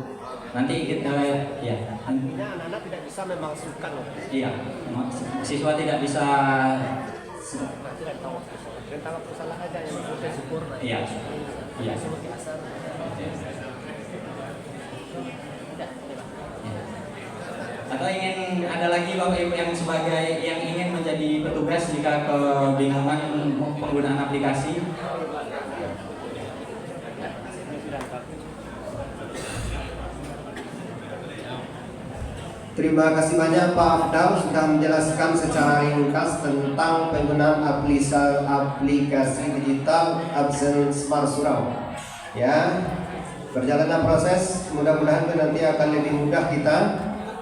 Nanti kita ya.
Artinya anak-anak tidak bisa memalsukan loh.
Iya, siswa tidak bisa.
Tidak tahu waktu sholat. Tentang waktu salah aja yang maksudnya syukur.
Iya, iya.
Seperti asar.
Atau ingin ada lagi Bapak Ibu yang sebagai yang ingin menjadi petugas jika kebingungan penggunaan aplikasi?
Terima kasih banyak Pak Afdal sudah menjelaskan secara ringkas tentang penggunaan aplikasi digital Absen Smart Surau. Ya, perjalanan proses mudah-mudahan itu nanti akan lebih mudah kita.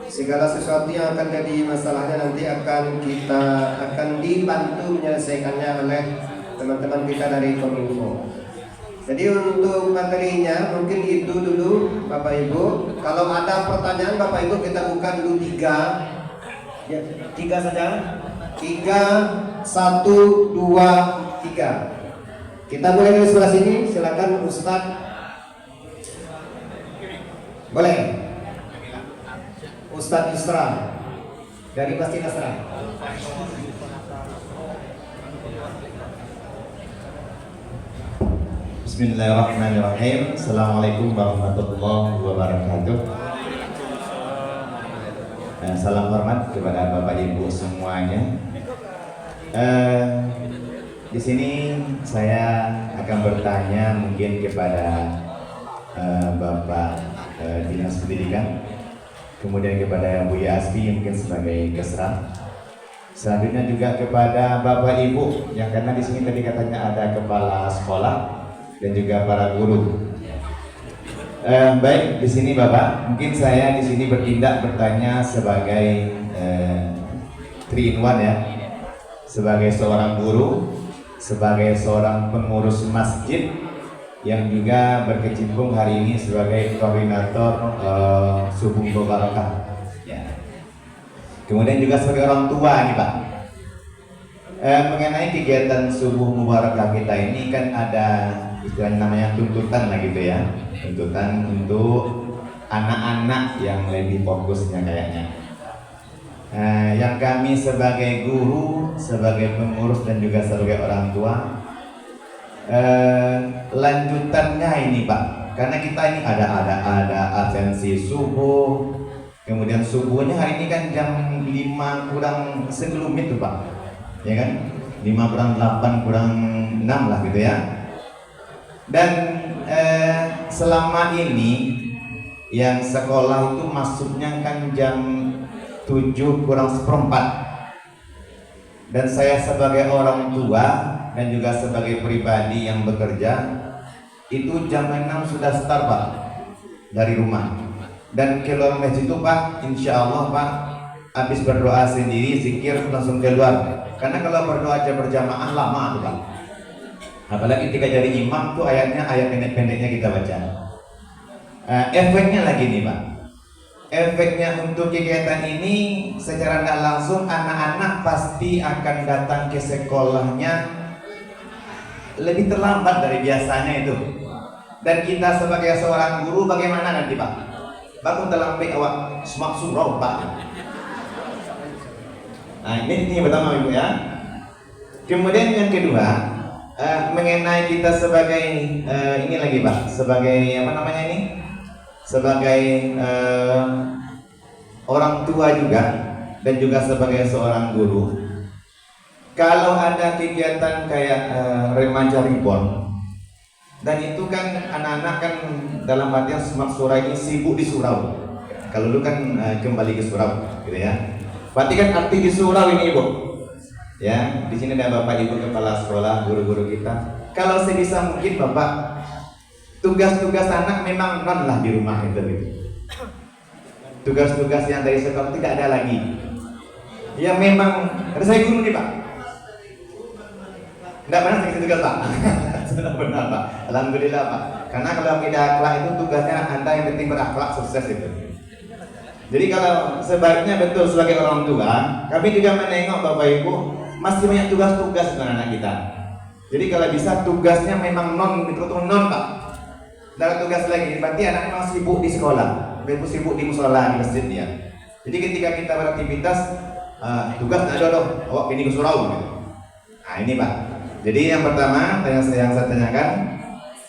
Segala sesuatu yang akan jadi masalahnya nanti akan dibantu menyelesaikannya oleh teman-teman kita dari Kominfo. Jadi untuk materinya mungkin itu dulu Bapak Ibu. Kalau ada pertanyaan Bapak Ibu kita buka dulu 3. Ya, 3 saja. 3, 1, 2, 3. Kita mulai dari sebelah sini. Silakan Ustaz. Boleh. Ustaz Isra dari Masjid Asra.
Bismillahirrahmanirrahim. Assalamualaikum warahmatullahi wabarakatuh. Salam hormat kepada Bapak Ibu semuanya. Di sini saya akan bertanya mungkin kepada Bapak Dinas Pendidikan, kemudian kepada Bu Yaspi mungkin sebagai Kesra. Selanjutnya juga kepada Bapak Ibu yang karena di sini tadi katanya ada kepala sekolah dan juga para guru. Baik, di sini Bapak, mungkin saya di sini bertindak bertanya sebagai 3-in-1 ya, sebagai seorang guru, sebagai seorang pengurus masjid yang juga berkecimpung hari ini sebagai koordinator Subuh Mubarakah. Ya. Kemudian juga sebagai orang tua nih Pak. Mengenai kegiatan Subuh Mubarakah kita ini kan ada istilahnya namanya tuntutan lah gitu ya, tuntutan untuk anak-anak yang lebih fokusnya kayaknya. Yang kami sebagai guru, sebagai pengurus dan juga sebagai orang tua, lanjutannya ini Pak, karena kita ini ada absensi subuh, kemudian subuhnya hari ini kan jam 5 kurang sebelum itu Pak. ya kan? 5 kurang 8 kurang 6 lah gitu ya. Dan selama ini yang sekolah itu masuknya kan jam 7 kurang 1/4. Dan saya sebagai orang tua dan juga sebagai pribadi yang bekerja, itu jam 6 sudah start Pak dari rumah. Dan keluar masjid itu Pak, insya Allah Pak, habis berdoa sendiri, zikir langsung keluar. Karena kalau berdoa aja berjamaah lama tuh Pak. Apalagi ketika jadi imam tuh ayatnya ayat pendek-pendeknya kita baca. Efeknya lagi nih Pak. Efeknya untuk kegiatan ini secara tidak langsung anak-anak pasti akan datang ke sekolahnya lebih terlambat dari biasanya itu. Dan kita sebagai seorang guru bagaimana nanti Pak? Bangun dalam awak semak surau Pak. Nah ini pertama Ibu ya. Kemudian yang kedua mengenai kita sebagai ini lagi Pak, sebagai apa namanya ini? Sebagai orang tua juga dan juga sebagai seorang guru, kalau ada kegiatan kayak remaja reborn, dan itu kan anak-anak kan dalam artian semak surau ini sibuk di surau. Kalau dulu kan kembali ke surau, gitu ya. Berarti kan arti di surau ini Ibu, ya. Di sini ada Bapak Ibu kepala sekolah, guru-guru kita. Kalau sebisa mungkin Bapak tugas-tugas anak memang non lah di rumah itu. Tugas-tugas yang dari sekolah tidak ada lagi. Ya memang, ada saya guru nih Pak. Tidak pernah saya tugas Pak. Sudah pernah Pak. Alhamdulillah Pak. Karena kalau tidak akhlak itu tugasnya Anda yang penting berakhlak sukses itu. Jadi kalau sebaliknya betul sebagai orang tua, kami juga menengok Bapak Ibu masih banyak tugas-tugas dengan anak kita. Jadi kalau bisa tugasnya memang non, betul-betul non Pak. Dalam tugas lagi, berarti anak memang sibuk di sekolah, sibuk di musola, di masjid ya. Jadi ketika kita beraktivitas, tugas ada dong, awak ini ke surau. Gitu. Nah ini Pak. Jadi yang pertama yang saya tanyakan,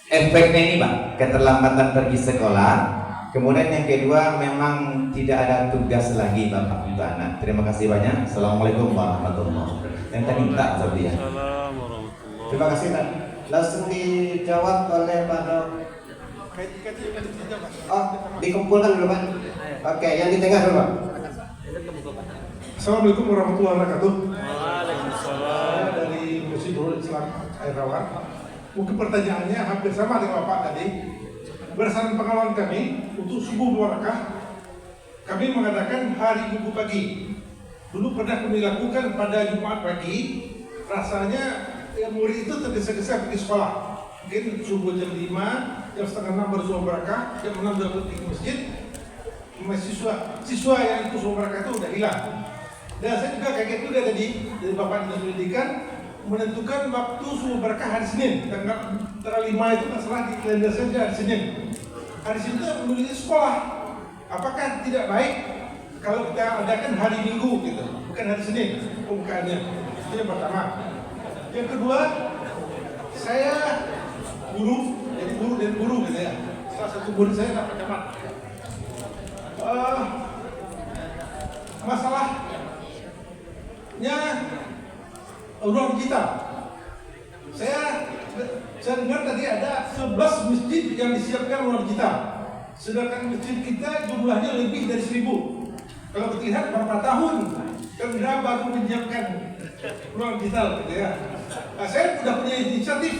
efeknya ini Pak, keterlambatan pergi sekolah. Kemudian yang kedua memang tidak ada tugas lagi Bapak untuk anak. Terima kasih banyak. Assalamualaikum warahmatullahi wabarakatuh. Yang tadi minta seperti ya.
Terima kasih Pak. Langsung dijawab oleh Pak Dok. Oh, dikumpulkan dulu Pak. Oke, yang di tengah dulu Pak.
Assalamualaikum warahmatullahi wabarakatuh.
Waalaikumsalam.
Dari Masjid Nurul Islam Airawan. Mungkin pertanyaannya hampir sama dengan Bapak tadi. Berdasarkan pengalaman kami untuk subuh barakah, kami mengadakan hari Minggu pagi. Dulu pernah kami lakukan pada Jumat pagi. Rasanya murid itu tergesa-gesa pergi sekolah. Mungkin subuh jam 5, jam setengah 6 baru subuh barakah, jam 6 sudah pergi ke masjid. Siswa yang itu subuh barakah itu udah hilang. Dan saya juga kaget juga tadi dari Bapak Dinas Pendidikan menentukan waktu subuh barakah hari Senin, tanggal 5 itu terserah di kalender saja hari Senin. Hari Senin itu memiliki sekolah. Apakah tidak baik kalau kita adakan hari Minggu gitu, bukan hari Senin pembukaannya? Itu yang pertama. Yang kedua, saya guru, jadi guru dan guru gitu ya. Salah satu guru saya Pak Camat. Masalahnya ruang digital. Saya dengar tadi ada 11 masjid yang disiapkan ruang digital. Sedangkan masjid kita jumlahnya lebih dari 1000. Kalau kita lihat berapa tahun Pemda baru menyiapkan ruang digital gitu ya. Nah, saya sudah punya inisiatif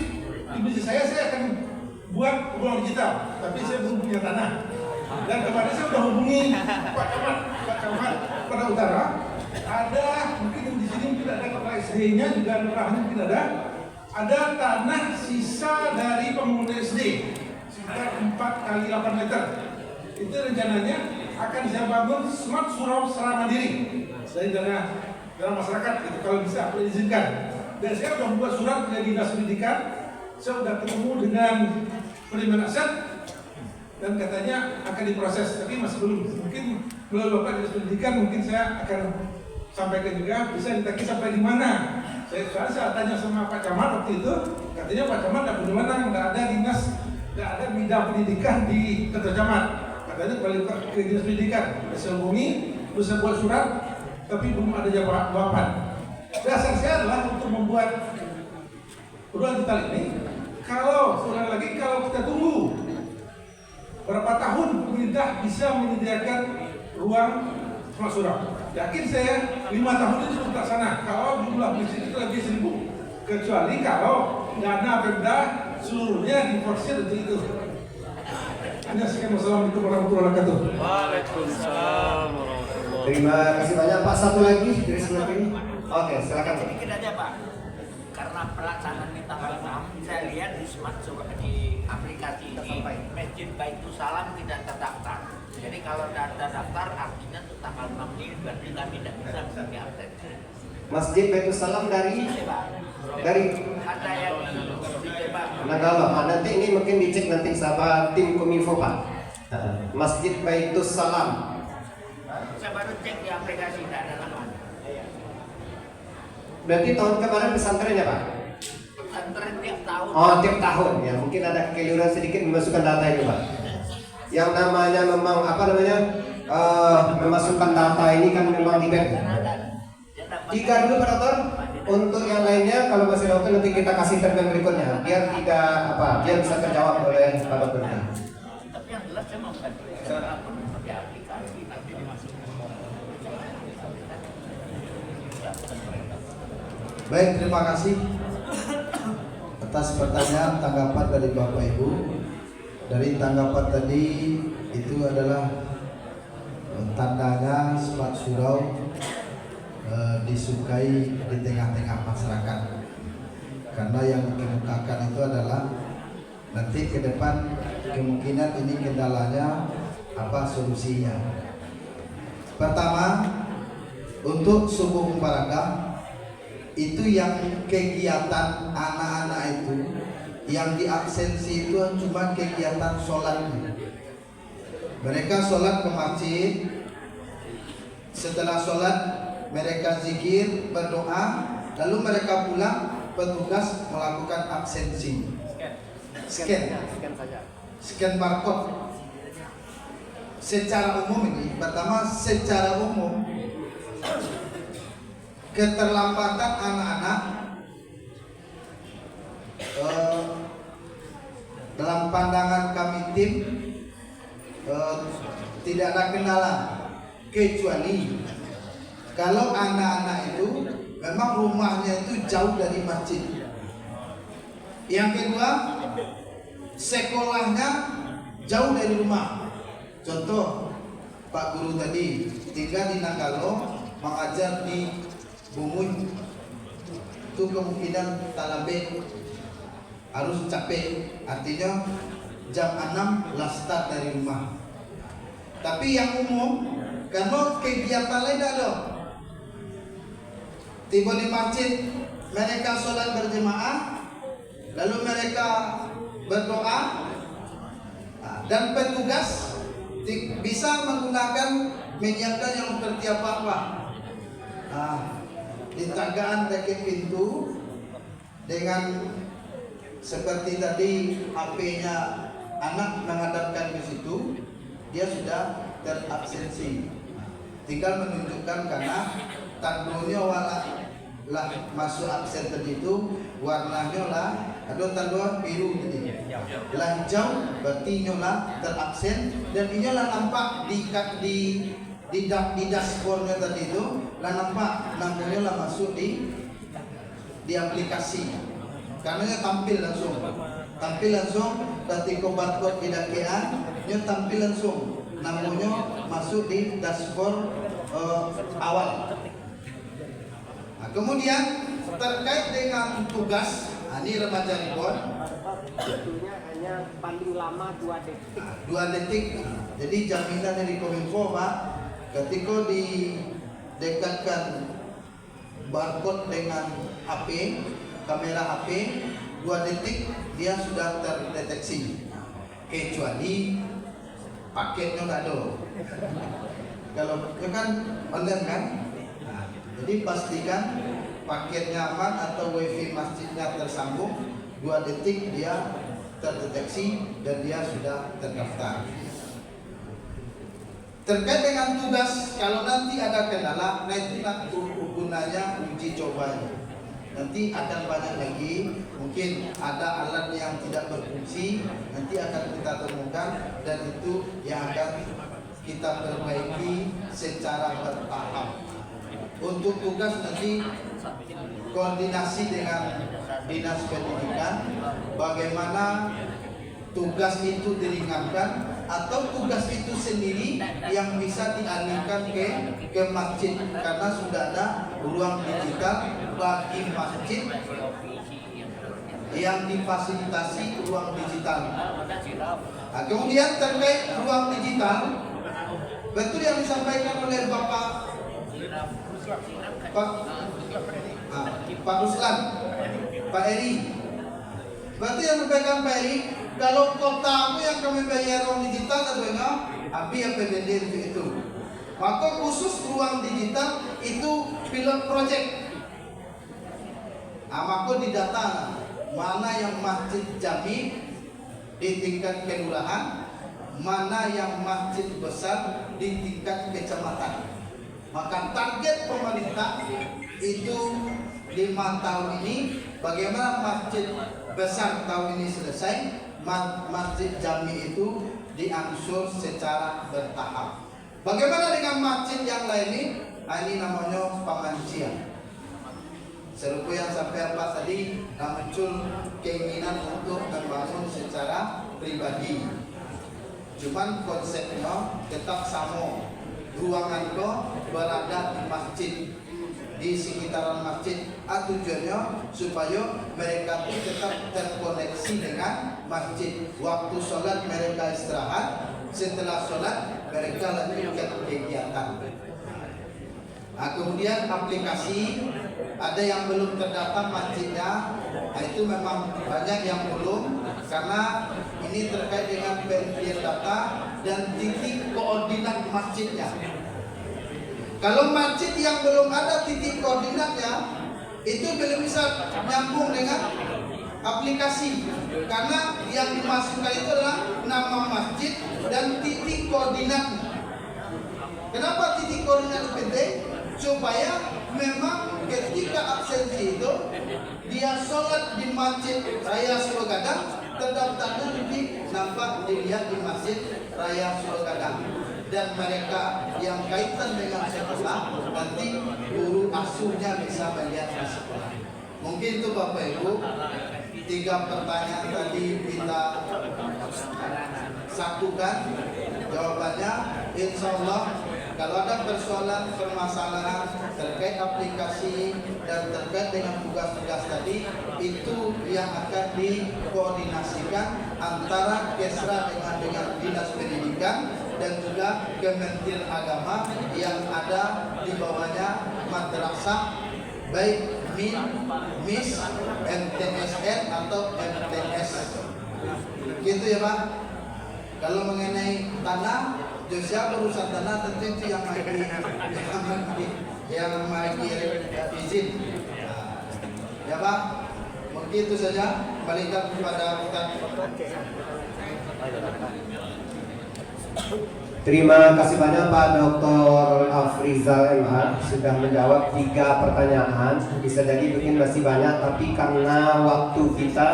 di masjid saya akan buat ruang digital, tapi saya belum punya tanah. Dan kemarin saya sudah hubungi Pak Camat pada utara. Ada mungkin di sini mungkin ada kepala SD-nya juga lurahnya mungkin ada tanah sisa dari pembangunan SD sekitar 4 kali 8 meter. Itu rencananya akan saya bangun smart surau secara mandiri dari dana masyarakat gitu, kalau bisa boleh diizinkan. Dan saya sudah membuat surat ke Dinas Pendidikan. Saya sudah ketemu dengan penerimaan aset dan katanya akan diproses, tapi masih belum. Mungkin melalui Bapak Dinas Pendidikan mungkin saya akan sampaikan juga bisa ditagih sampai di mana. Saya tanya sama Pak Camat waktu itu, katanya Pak Camat tidak punya mana, nggak ada dinas, nggak ada bidang pendidikan di kantor Camat. Katanya kembali ke Dinas Pendidikan. Saya hubungi, terus saya buat surat, tapi belum ada jawaban. Dasar saya adalah untuk membuat ruang digital ini. Kalau sekali lagi kalau kita tunggu berapa tahun pemerintah bisa menyediakan ruang smart surau. Yakin saya 5 tahun ini sudah terlaksana. Kalau jumlah masjid itu lebih 1.000, kecuali kalau dana Pemda seluruhnya diforsir untuk itu. Hanya sekian, wassalamualaikum warahmatullahi wabarakatuh.
Waalaikumsalam warahmatullahi.
Terima kasih banyak Pak. Satu lagi dari sebelah ini. Oke, silakan Pak.
Sedikit aja Pak, karena pelaksanaan di tanggal 6, saya lihat di smart surau di aplikasi ini Masjid Baitul Salam tidak terdaftar. Jadi kalau tidak terdaftar artinya tanggal 6 ini berarti kami tidak bisa diakses.
Masjid Baitul Salam dari
Ada yang di Pak.
Nanggalo. Nanti ini mungkin dicek nanti sama tim Kominfo Pak. Masjid Baitul Salam.
Saya baru cek di aplikasi tidak ada namanya.
Berarti tahun kemarin pesantren ya Pak?
Pesantren tiap tahun.
Oh, tiap tahun ya. Mungkin ada kekeliruan sedikit memasukkan data itu Pak. Yang namanya memang memasukkan data ini kan memang di web. Tiga dulu Pak Dokter. Untuk yang lainnya kalau masih dokter nanti kita kasih termen berikutnya biar biar bisa terjawab oleh Pak Dokter.
Tapi yang jelas saya mau cara pakai aplikasi nanti dimasukkan.
Baik, terima kasih atas pertanyaan tanggapan dari Bapak Ibu. Dari tanggapan tadi itu adalah tandanya smart surau disukai di tengah-tengah masyarakat, karena yang dikemukakan itu adalah nanti ke depan kemungkinan ini kendalanya apa solusinya. Pertama, untuk subuh mubarakah itu yang kegiatan anak-anak itu yang diabsensi itu cuma kegiatan sholatnya. Mereka sholat ke masjid, setelah sholat mereka zikir, berdoa, lalu mereka pulang, petugas melakukan absensi. Scan barcode. Secara umum ini, pertama secara umum keterlambatan anak-anak dalam pandangan kami tim tidak ada kendala, kecuali kalau anak-anak itu memang rumahnya itu jauh dari masjid. Yang kedua, sekolahnya jauh dari rumah. Contoh, Pak Guru tadi tinggal di Nanggalo, mengajar di Bumuy, itu kemungkinan talabe harus capek, artinya jam 6 lah start dari rumah. Tapi yang umum, karena kegiatan lain ada, tiba di masjid, mereka sholat berjemaah, lalu mereka berdoa, dan petugas bisa menggunakan menyiapkan yang seperti apa. Di tanggaan dekat pintu dengan seperti tadi HP-nya anak menghadapkan ke situ, dia sudah terabsensi. Tinggal menunjukkan karena tandanya lah masuk absen tadi itu warnanya lah ada tanda biru tadi. Lah hijau berarti nyola terabsen, dan nyola nampak di dashboardnya tadi itu lah nampak namanya lah masuk di aplikasi, karena tampil langsung ketika barcode tidak kean, tampil langsung namanya masuk di dashboard awal. Kemudian terkait dengan tugas, ini remaja ribon
sebetulnya hanya paling lama 2 detik.
2 detik. Jadi jaminan dari Kominfo Pak, ketika didekatkan barcode dengan HP, kamera HP, 2 detik dia sudah terdeteksi. Kecuali paketnya nggak ada. Kalau itu kan online kan, jadi pastikan paketnya aman atau wifi masjidnya tersambung, 2 detik dia terdeteksi dan dia sudah terdaftar. Terkait dengan tugas, kalau nanti ada kendala, nanti gunanya uji cobanya. Nanti akan banyak lagi, mungkin ada alat yang tidak berfungsi, nanti akan kita temukan dan itu yang akan kita perbaiki secara bertahap. Untuk tugas nanti koordinasi dengan Dinas Pendidikan, bagaimana tugas itu diringankan atau tugas itu sendiri yang bisa dialihkan ke masjid karena sudah ada ruang digital bagi masjid yang difasilitasi ruang digital. Nah, kemudian terkait ruang digital, betul yang disampaikan oleh Pak Ruslan, Pak Eri. Berarti yang disampaikan Pak Eri, kalau kotamu yang kami bayar ruang digital atau enggak, tapi APBD untuk itu. Maka khusus ruang digital itu pilot project. Nah, maka didata mana yang masjid jami di tingkat kelurahan, mana yang masjid besar di tingkat kecamatan. Maka target pemerintah itu 5 tahun ini, bagaimana masjid besar tahun ini selesai, masjid jami itu diangsur secara bertahap. Bagaimana dengan masjid yang lain ini? Nah, ini namanya pengancian. Serupa yang sampai apa tadi, muncul keinginan untuk membangun secara pribadi. Cuman konsepnya tetap sama. Ruangan itu berada di masjid, di sekitaran masjid. Tujuannya supaya mereka itu tetap terkoneksi dengan masjid. Waktu sholat mereka istirahat, setelah sholat mereka lanjutkan kegiatan. Nah, kemudian aplikasi, ada yang belum terdata masjidnya. Nah, itu memang banyak yang belum, karena ini terkait dengan verifikasi data dan titik koordinat masjidnya. Kalau masjid yang belum ada titik koordinatnya, itu belum bisa nyambung dengan aplikasi, karena yang dimasukkan itu adalah nama masjid dan titik koordinatnya. Kenapa titik koordinat penting? Supaya memang ketika absensi itu dia sholat di masjid Raya Surogadang, terdaftarnya nanti nampak dilihat di masjid Raya Surogadang. Dan mereka yang kaitan dengan sekolah, nanti guru asuhnya bisa melihat di sekolah. Mungkin itu Bapak Ibu, 3 pertanyaan tadi kita satukan jawabannya. Insya Allah kalau ada persoalan permasalahan terkait aplikasi dan terkait dengan tugas-tugas tadi, itu yang akan dikoordinasikan antara Kesra dengan Dinas Pendidikan dan juga Kementerian Agama yang ada di bawahnya madrasah, baik MIN, MIS, MTSN atau MTS. Gitu ya Pak. Kalau mengenai tanah, Josia berusaha tanah tentu itu yang izin. Ya Pak, mungkin itu saja. Balikkan kepada Ustaz.
Terima kasih banyak Pak Dr. Afrizal MH sudah menjawab 3 pertanyaan. Bisa jadi mungkin masih banyak, tapi karena waktu kita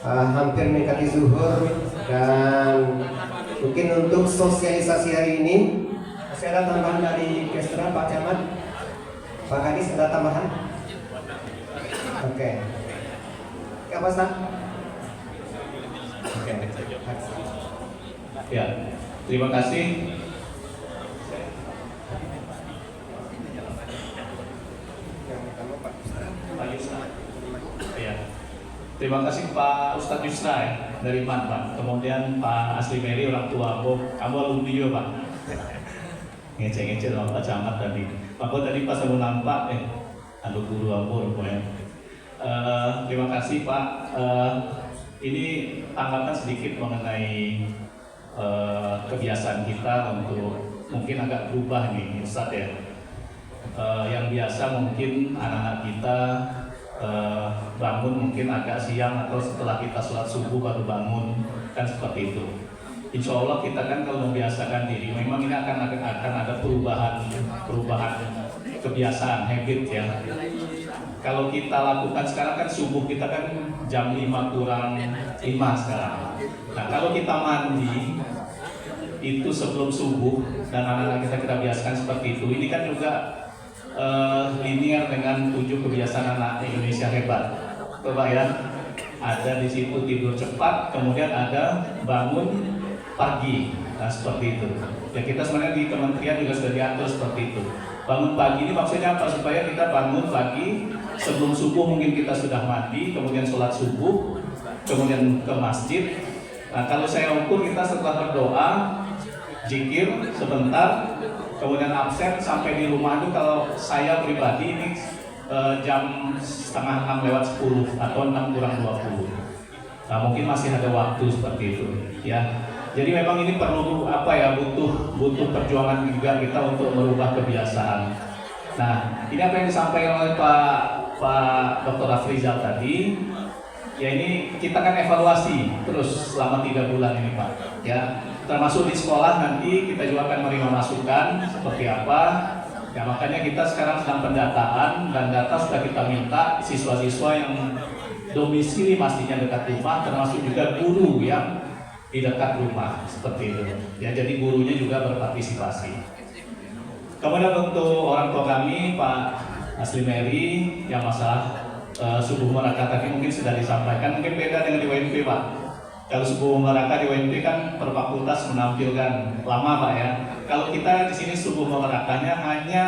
hampir mendekati zuhur, dan mungkin untuk sosialisasi hari ini masih ada tambahan dari Kesra, Pak Camat, Pak Kadis, ada tambahan? Oke. Apa Ustaz? Oke.
Ya, terima kasih. Ya. Terima kasih Pak Ustadz Yusra ya, dari MAN Pak. Kemudian Pak Asli Meri, orang tua kamu alumni juga Pak. Ngecek-ngecek sama Pak Camat tadi. Pak tadi pas aku nampak aduh guru aku pokoknya. Terima kasih Pak. Ini tanggapan sedikit mengenai kebiasaan kita untuk mungkin agak berubah nih Ustadz ya. Yang biasa mungkin anak-anak kita bangun mungkin agak siang atau setelah kita sholat subuh baru bangun, kan seperti itu. insya Allah kita kan kalau membiasakan diri, memang ini akan ada perubahan kebiasaan, habit ya. Kalau kita lakukan sekarang kan subuh kita kan jam 5 kurang 5 sekarang. Nah kalau kita mandi itu sebelum subuh dan anak-anak kita biasakan seperti itu, ini kan juga linear dengan 7 kebiasaan anak Indonesia hebat. Coba ya, ada di situ tidur cepat, kemudian ada bangun pagi, nah seperti itu. Ya kita sebenarnya di kementerian juga sudah diatur seperti itu. Bangun pagi ini maksudnya apa? Supaya kita bangun pagi sebelum subuh, mungkin kita sudah mandi, kemudian sholat subuh, kemudian ke masjid. Nah kalau saya ukur kita setelah berdoa, zikir sebentar, kemudian absen sampai di rumah itu kalau saya pribadi ini jam 5:30 atau 6 kurang 20. Nah mungkin masih ada waktu seperti itu ya. Jadi memang ini perlu butuh perjuangan juga kita untuk merubah kebiasaan. Nah ini apa yang disampaikan oleh Pak Dr. Afrizal tadi. Ya ini kita kan evaluasi terus selama 3 bulan ini Pak ya. Termasuk di sekolah nanti kita juga akan menerima masukan seperti apa. Ya makanya kita sekarang sedang pendataan dan data sudah kita minta siswa-siswa yang domisili pastinya dekat rumah, termasuk juga guru yang di dekat rumah seperti itu. Ya jadi gurunya juga berpartisipasi. Kemudian untuk orang tua kami Pak Asli Mary yang masalah subuh meraka tadi mungkin sudah disampaikan, mungkin beda dengan di WNP Pak. Kalau subuh meraka di WNP kan per fakultas menampilkan lama Pak ya. Kalau kita di sini subuh merakanya hanya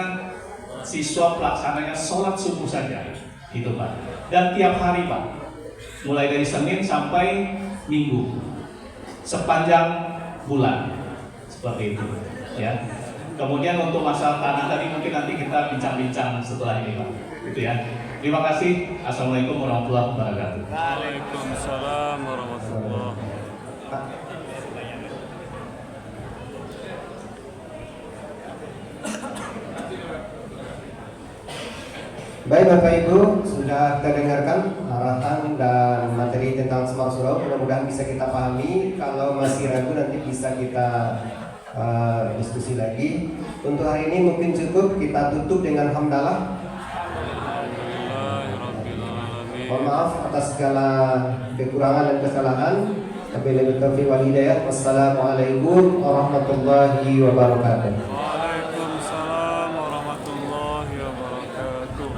siswa pelaksananya sholat subuh saja, itu Pak. Dan tiap hari Pak, mulai dari Senin sampai Minggu, sepanjang bulan, seperti itu ya. Kemudian untuk masalah tanah tadi mungkin nanti kita bincang-bincang setelah ini Pak, itu ya. Terima kasih. Assalamualaikum warahmatullahi wabarakatuh.
Waalaikumsalam warahmatullahi wabarakatuh.
Baik Bapak Ibu, sudah kita dengarkan arahan dan materi tentang Smart Surau. Mudah-mudahan bisa kita pahami. Kalau masih ragu nanti bisa kita diskusi lagi. Untuk hari ini mungkin cukup, kita tutup dengan hamdalah. Mohon maaf atas segala kekurangan dan kesalahan. Wabillahi taufiq wal hidayah. Wassalamualaikum warahmatullahi wabarakatuh.
Waalaikumsalam warahmatullahi wabarakatuh.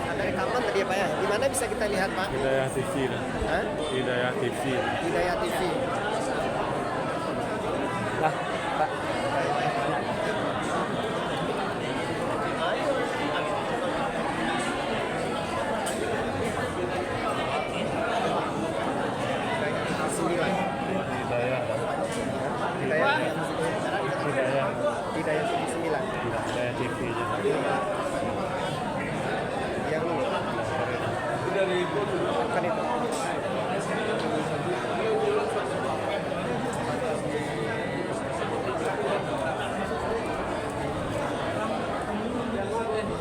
Ada rekaman tadi ya Pak ya? Di mana bisa kita lihat Pak?
Hidayah TV lah.
Hah?
Hidayah TV.
Hidayah TV.
Lah, Pak. Hidayah.
Hidayah. Hidayah TV 9.
Hidayah TV.